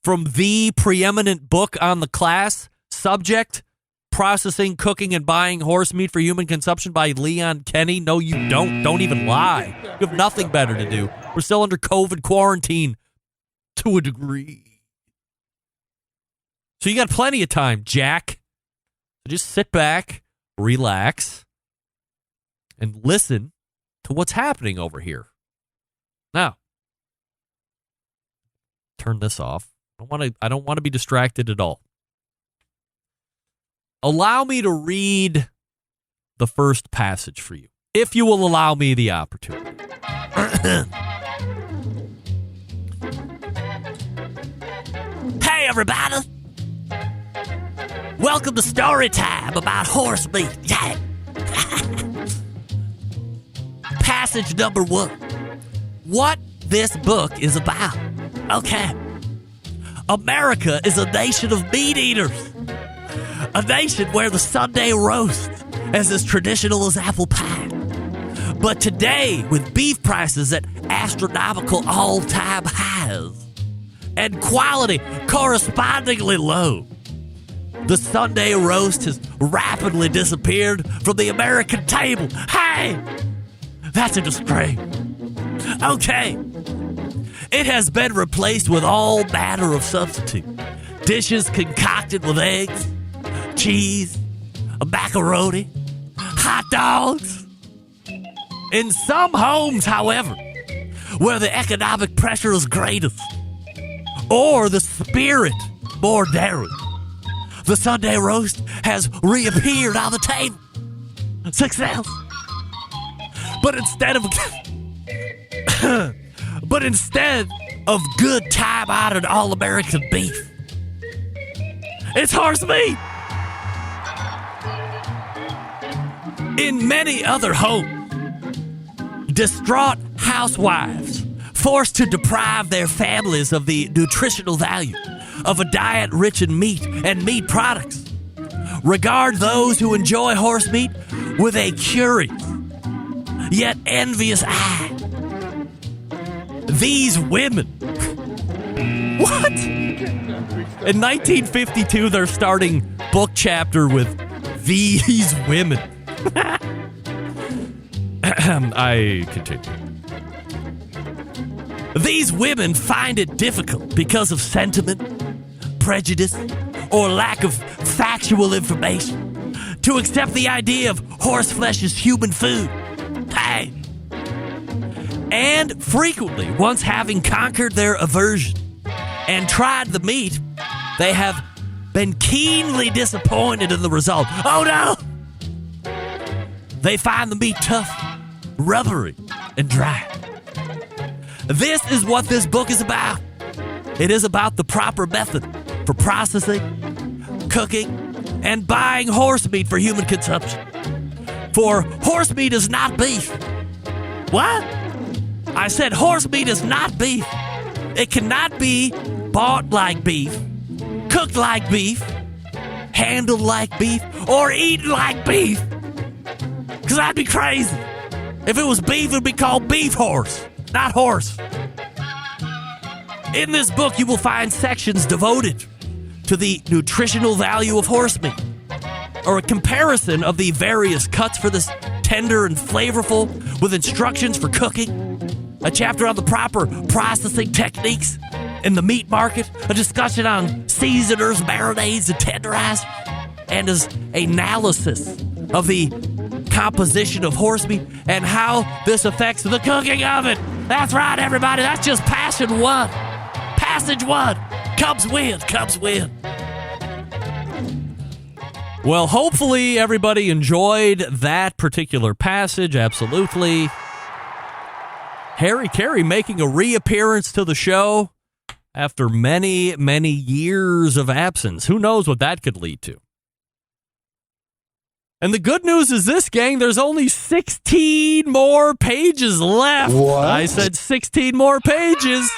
from the preeminent book on the class subject? Processing, cooking, and buying horse meat for human consumption by Leon Kenny? No, you don't. Don't even lie. You have nothing better to do. We're still under COVID quarantine to a degree. So you got plenty of time, Jack. So just sit back, relax, and listen to what's happening over here. Now, turn this off. I don't want to be distracted at all. Allow me to read the first passage for you, if you will allow me the opportunity. Hey, everybody. Welcome to story time about horse meat. Yeah. Passage number 1. What this book is about. Okay. America is a nation of meat eaters. A nation where the Sunday roast is as traditional as apple pie. But today, with beef prices at astronomical all-time highs and quality correspondingly low, the Sunday roast has rapidly disappeared from the American table. Hey! That's a disgrace. Okay. It has been replaced with all manner of substitute. Dishes concocted with eggs, cheese, macaroni, hot dogs. In some homes, however, where the economic pressure is greatest, or the spirit more daring, the Sunday roast has reappeared on the table. Success. But instead of good time-honored all-American beef, it's horse meat. In many other homes, distraught housewives forced to deprive their families of the nutritional value of a diet rich in meat and meat products regard those who enjoy horse meat with a curious yet envious eye. These women. What? In 1952, they're starting book chapter with these women. I continue. These women find it difficult because of sentiment, prejudice, or lack of factual information to accept the idea of horse flesh as human food. Hey! And frequently, once having conquered their aversion and tried the meat, they have been keenly disappointed in the result. Oh no! They find the meat tough, rubbery, and dry. This is what this book is about. It is about the proper method for processing, cooking, and buying horse meat for human consumption. For horse meat is not beef. What? I said horse meat is not beef. It cannot be bought like beef, cooked like beef, handled like beef, or eaten like beef. Because that'd be crazy. If it was beef, it would be called beef horse, not horse. In this book, you will find sections devoted to the nutritional value of horse meat, or a comparison of the various cuts for this tender and flavorful with instructions for cooking, a chapter on the proper processing techniques in the meat market, a discussion on seasoners, marinades, and tenderizers, and an analysis of the composition of horse meat and how this affects the cooking of it. That's right, everybody. That's just Passion 1. Passage 1. Comes with. Well, hopefully everybody enjoyed that particular passage. Absolutely. Harry Carey making a reappearance to the show after many, many years of absence. Who knows what that could lead to? And the good news is this, gang, there's only 16 more pages left. What? I said 16 more pages.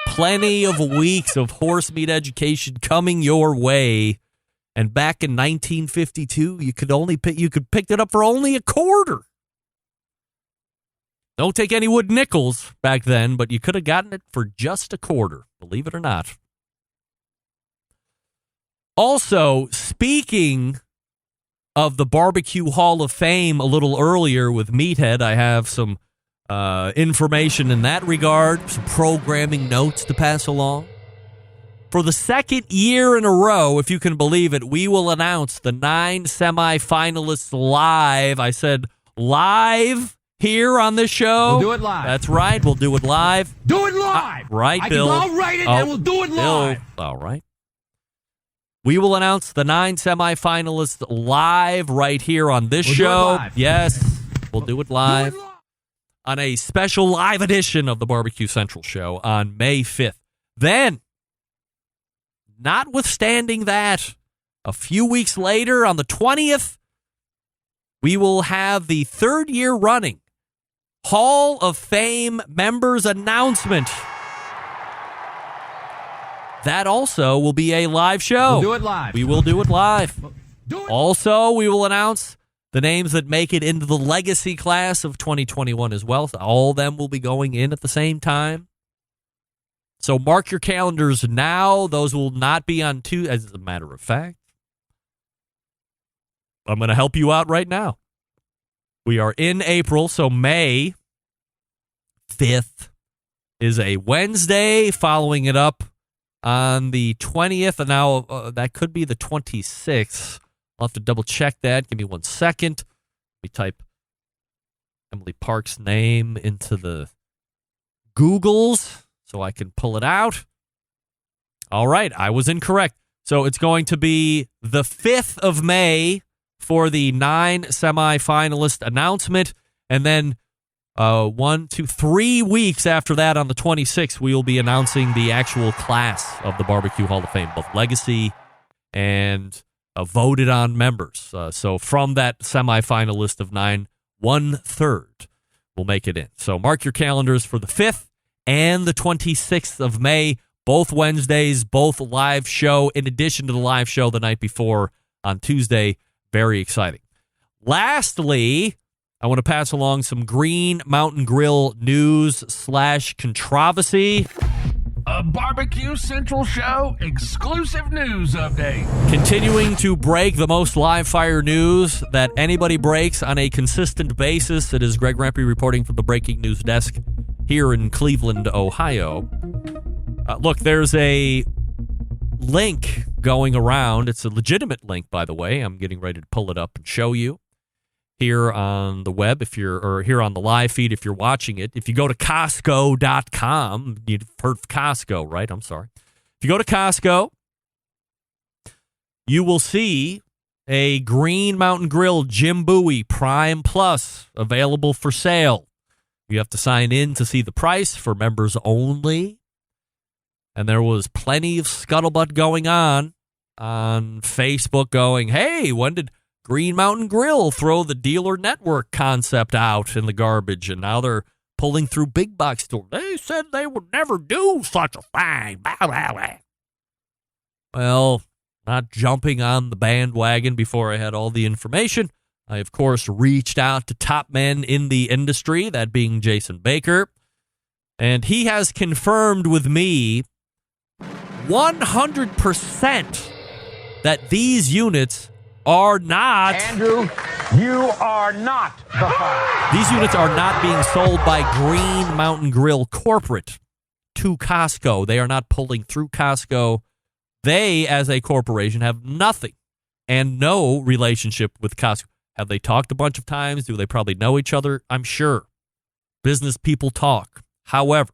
Plenty of weeks of horse meat education coming your way. And back in 1952, you could pick it up for only a quarter. Don't take any wood nickels back then, but you could have gotten it for just a quarter, believe it or not. Also, speaking of the Barbecue Hall of Fame a little earlier with Meathead, I have some information in that regard, some programming notes to pass along. For the second year in a row, if you can believe it, we will announce the 9 semifinalists live. I said live here on this show. We'll do it live. That's right. We'll do it live. Do it live. Right, I Bill. I'll write it and we'll do it live. All right. We will announce the 9 semifinalists live right here on this show. Yes, we'll do it live on a special live edition of the Barbecue Central Show on May 5th. Then, notwithstanding that, a few weeks later on the 20th, we will have the third year running Hall of Fame members announcement. that also will be a live show. We'll do it live. We will do it live. Do it. Also, we will announce the names that make it into the legacy class of 2021 as well. So all of them will be going in at the same time. So mark your calendars now. Those will not be on Tuesday, as a matter of fact. I'm going to help you out right now. We are in April, so May 5th is a Wednesday, following it up on the 20th, and now that could be the 26th. I'll have to double check that. Give me 1 second. Let me type Emily Park's name into the Googles so I can pull it out. All right, I was incorrect. So it's going to be the 5th of May for the 9 semifinalist announcement, and then 3 weeks after that, on the 26th, we will be announcing the actual class of the Barbecue Hall of Fame, both legacy and voted on members. So from that semifinalist of 9, 1/3 will make it in. So mark your calendars for the 5th and the 26th of May, both Wednesdays, both live show, in addition to the live show the night before on Tuesday. Very exciting. Lastly, I want to pass along some Green Mountain Grill news / controversy. A Barbecue Central Show exclusive news update. Continuing to break the most live fire news that anybody breaks on a consistent basis. It is Greg Rempe reporting from the breaking news desk here in Cleveland, Ohio. Look, there's a link going around. It's a legitimate link, by the way. I'm getting ready to pull it up and show you here on the web, or here on the live feed if you're watching it. If you go to Costco.com, you've heard of Costco, right? I'm sorry. If you go to Costco, you will see a Green Mountain Grill Jim Bowie Prime Plus available for sale. You have to sign in to see the price, for members only. And there was plenty of scuttlebutt going on Facebook going, hey, when did Green Mountain Grill throw the dealer network concept out in the garbage, and now they're pulling through big box stores? They said they would never do such a thing. Blah, blah, blah. Well, not jumping on the bandwagon before I had all the information. I, of course, reached out to top men in the industry, that being Jason Baker, and he has confirmed with me 100% that these units are not... Andrew, you are not the father. These units are not being sold by Green Mountain Grill corporate to Costco. They are not pulling through Costco. They, as a corporation, have nothing and no relationship with Costco. Have they talked a bunch of times? Do they probably know each other? I'm sure. Business people talk. However,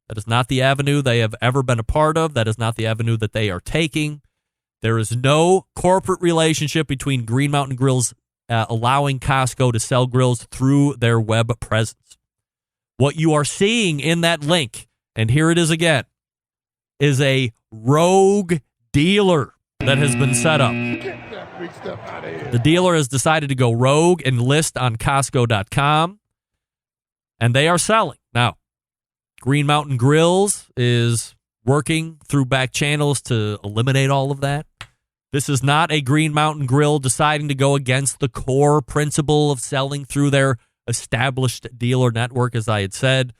that is not the avenue they have ever been a part of. That is not the avenue that they are taking. There is no corporate relationship between Green Mountain Grills allowing Costco to sell grills through their web presence. What you are seeing in that link, and here it is again, is a rogue dealer that has been set up. Get that big stuff out of here. The dealer has decided to go rogue and list on Costco.com, and they are selling. Now, Green Mountain Grills is working through back channels to eliminate all of that. This is not a Green Mountain Grill deciding to go against the core principle of selling through their established dealer network, as I had said.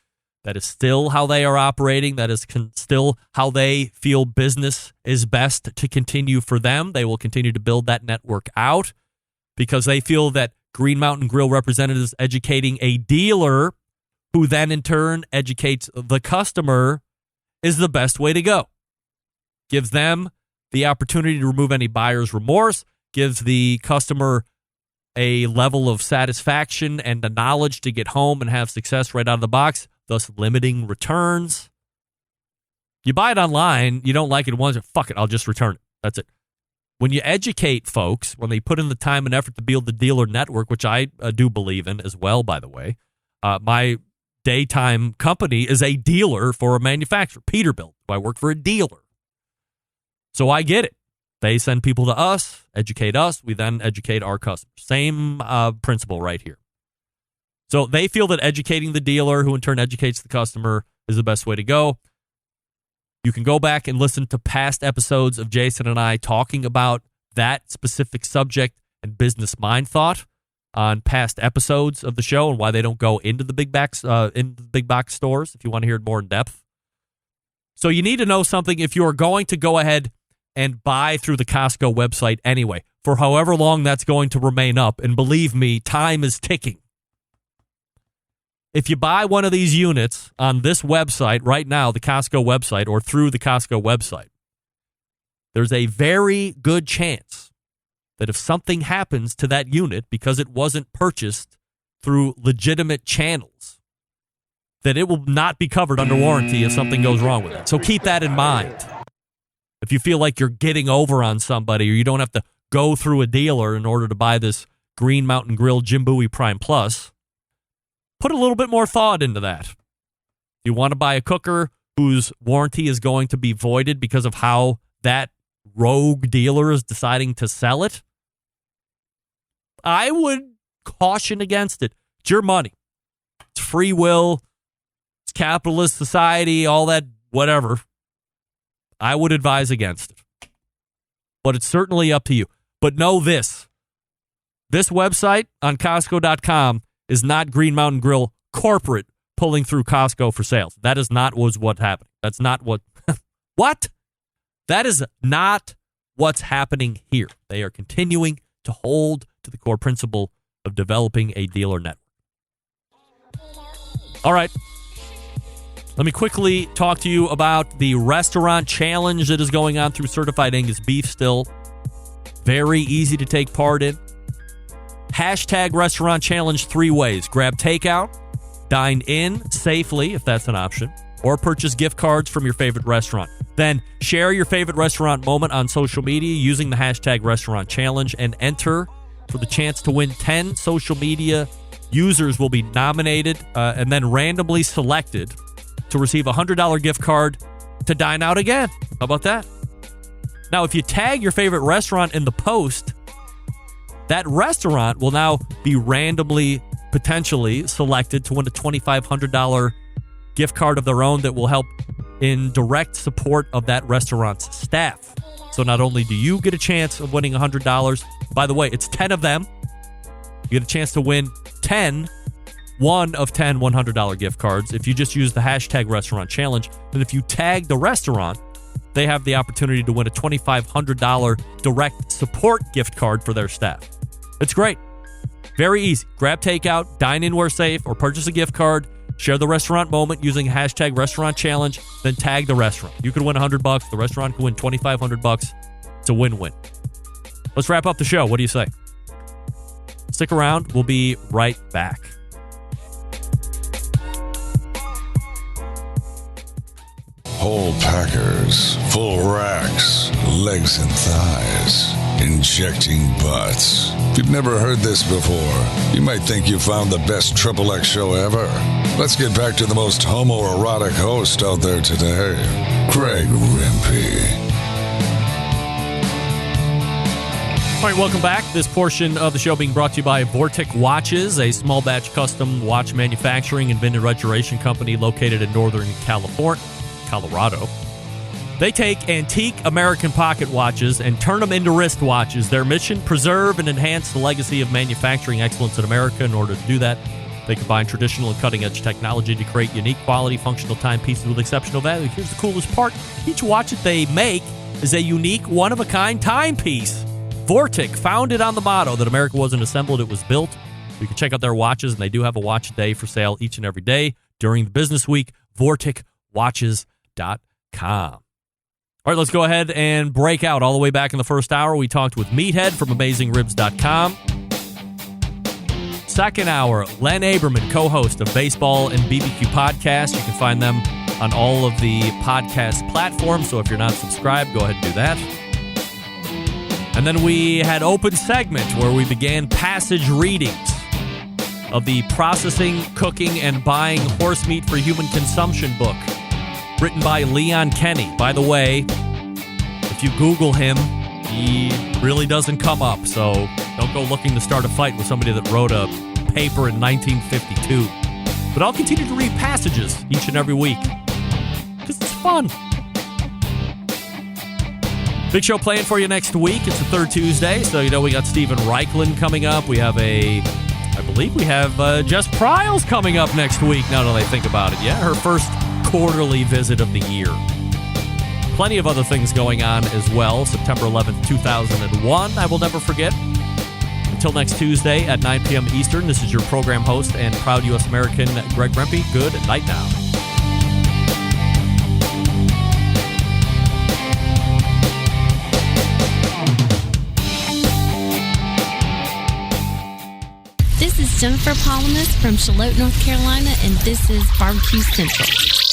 That is still how they are operating. That is still how they feel business is best to continue for them. They will continue to build that network out because they feel that Green Mountain Grill representatives educating a dealer, who then in turn educates the customer, is the best way to go. Gives them the opportunity to remove any buyer's remorse, gives the customer a level of satisfaction and the knowledge to get home and have success right out of the box, thus limiting returns. You buy it online, you don't like it once, fuck it, I'll just return it. That's it. When you educate folks, when they put in the time and effort to build the dealer network, which I do believe in as well, by the way, my daytime company is a dealer for a manufacturer, Peterbilt. I work for a dealer. So I get it. They send people to us, educate us, we then educate our customers. Same principle right here. So they feel that educating the dealer, who in turn educates the customer, is the best way to go. You can go back and listen to past episodes of Jason and I talking about that specific subject and business mind thought on past episodes of the show and why they don't go into the big box stores if you want to hear it more in depth. So you need to know something if you're going to go ahead and buy through the Costco website anyway, for however long that's going to remain up. And believe me, time is ticking. If you buy one of these units on this website right now, the Costco website, or through the Costco website, there's a very good chance that if something happens to that unit because it wasn't purchased through legitimate channels, that it will not be covered under warranty if something goes wrong with it. So keep that in mind. If you feel like you're getting over on somebody or you don't have to go through a dealer in order to buy this Green Mountain Grill Jim Bowie Prime Plus, put a little bit more thought into that. If you want to buy a cooker whose warranty is going to be voided because of how that rogue dealer is deciding to sell it, I would caution against it. It's your money. It's free will. It's capitalist society, all that, whatever. I would advise against it. But it's certainly up to you. But know this. This website on Costco.com is not Green Mountain Grill corporate pulling through Costco for sales. That is not what's happening. That's not what... What? That is not what's happening here. They are continuing to hold to the core principle of developing a dealer network. All right. Let me quickly talk to you about the restaurant challenge that is going on through Certified Angus Beef still. Very easy to take part in. Hashtag restaurant challenge 3 ways. Grab takeout, dine in safely, if that's an option, or purchase gift cards from your favorite restaurant. Then share your favorite restaurant moment on social media using the hashtag restaurant challenge and enter for the chance to win. 10 social media users will be nominated and then randomly selected to receive a $100 gift card to dine out again. How about that? Now, if you tag your favorite restaurant in the post, that restaurant will now be randomly, potentially selected to win a $2,500 gift card of their own that will help in direct support of that restaurant's staff. So not only do you get a chance of winning $100, by the way, it's 10 of them. You get a chance to win 1 of 10 $100 gift cards if you just use the hashtag restaurant challenge. And if you tag the restaurant, they have the opportunity to win a $2,500 direct support gift card for their staff. It's great. Very easy. Grab takeout, dine in where safe, or purchase a gift card. Share the restaurant moment using hashtag restaurant challenge, then tag the restaurant. You could win $100. The restaurant could win $2,500. It's a win-win. Let's wrap up the show. What do you say? Stick around. We'll be right back. Whole packers, full racks, legs and thighs, injecting butts. If you've never heard this before, you might think you found the best XXX show ever. Let's get back to the most homoerotic host out there today, Greg Rempe. All right, welcome back. This portion of the show being brought to you by Vortic Watches, a small batch custom watch manufacturing and vintage restoration company located in Northern Colorado. They take antique American pocket watches and turn them into wrist watches. Their mission, preserve and enhance the legacy of manufacturing excellence in America. In order to do that, they combine traditional and cutting-edge technology to create unique quality, functional timepieces with exceptional value. Here's the coolest part. Each watch that they make is a unique, one-of-a-kind timepiece. Vortic, founded on the motto that America wasn't assembled, it was built. You can check out their watches, and they do have a watch a day for sale each and every day during the business week. VorticWatches.com. All right, let's go ahead and break out all the way back in the first hour. We talked with Meathead from AmazingRibs.com. Second hour, Len Aberman, co-host of Baseball and BBQ podcast. You can find them on all of the podcast platforms, so if you're not subscribed, go ahead and do that. And then we had open segment where we began passage readings of the Processing, Cooking, and Buying Horse Meat for Human Consumption book, written by Leon Kenny. By the way, if you Google him, he really doesn't come up, so don't go looking to start a fight with somebody that wrote a paper in 1952. But I'll continue to read passages each and every week, because it's fun. Big show planned for you next week. It's the third Tuesday, so we got Steven Reichland coming up. I believe we have Jess Pryles coming up next week, now that I think about it. Yeah, her first quarterly visit of the year. Plenty of other things going on as well. September 11th, 2001, I will never forget. Until next Tuesday at 9 p.m. Eastern, this is your program host and proud U.S. American, Greg Rempe. Good night now. This is Jennifer Palamas from Charlotte, North Carolina, and this is BBQ Central.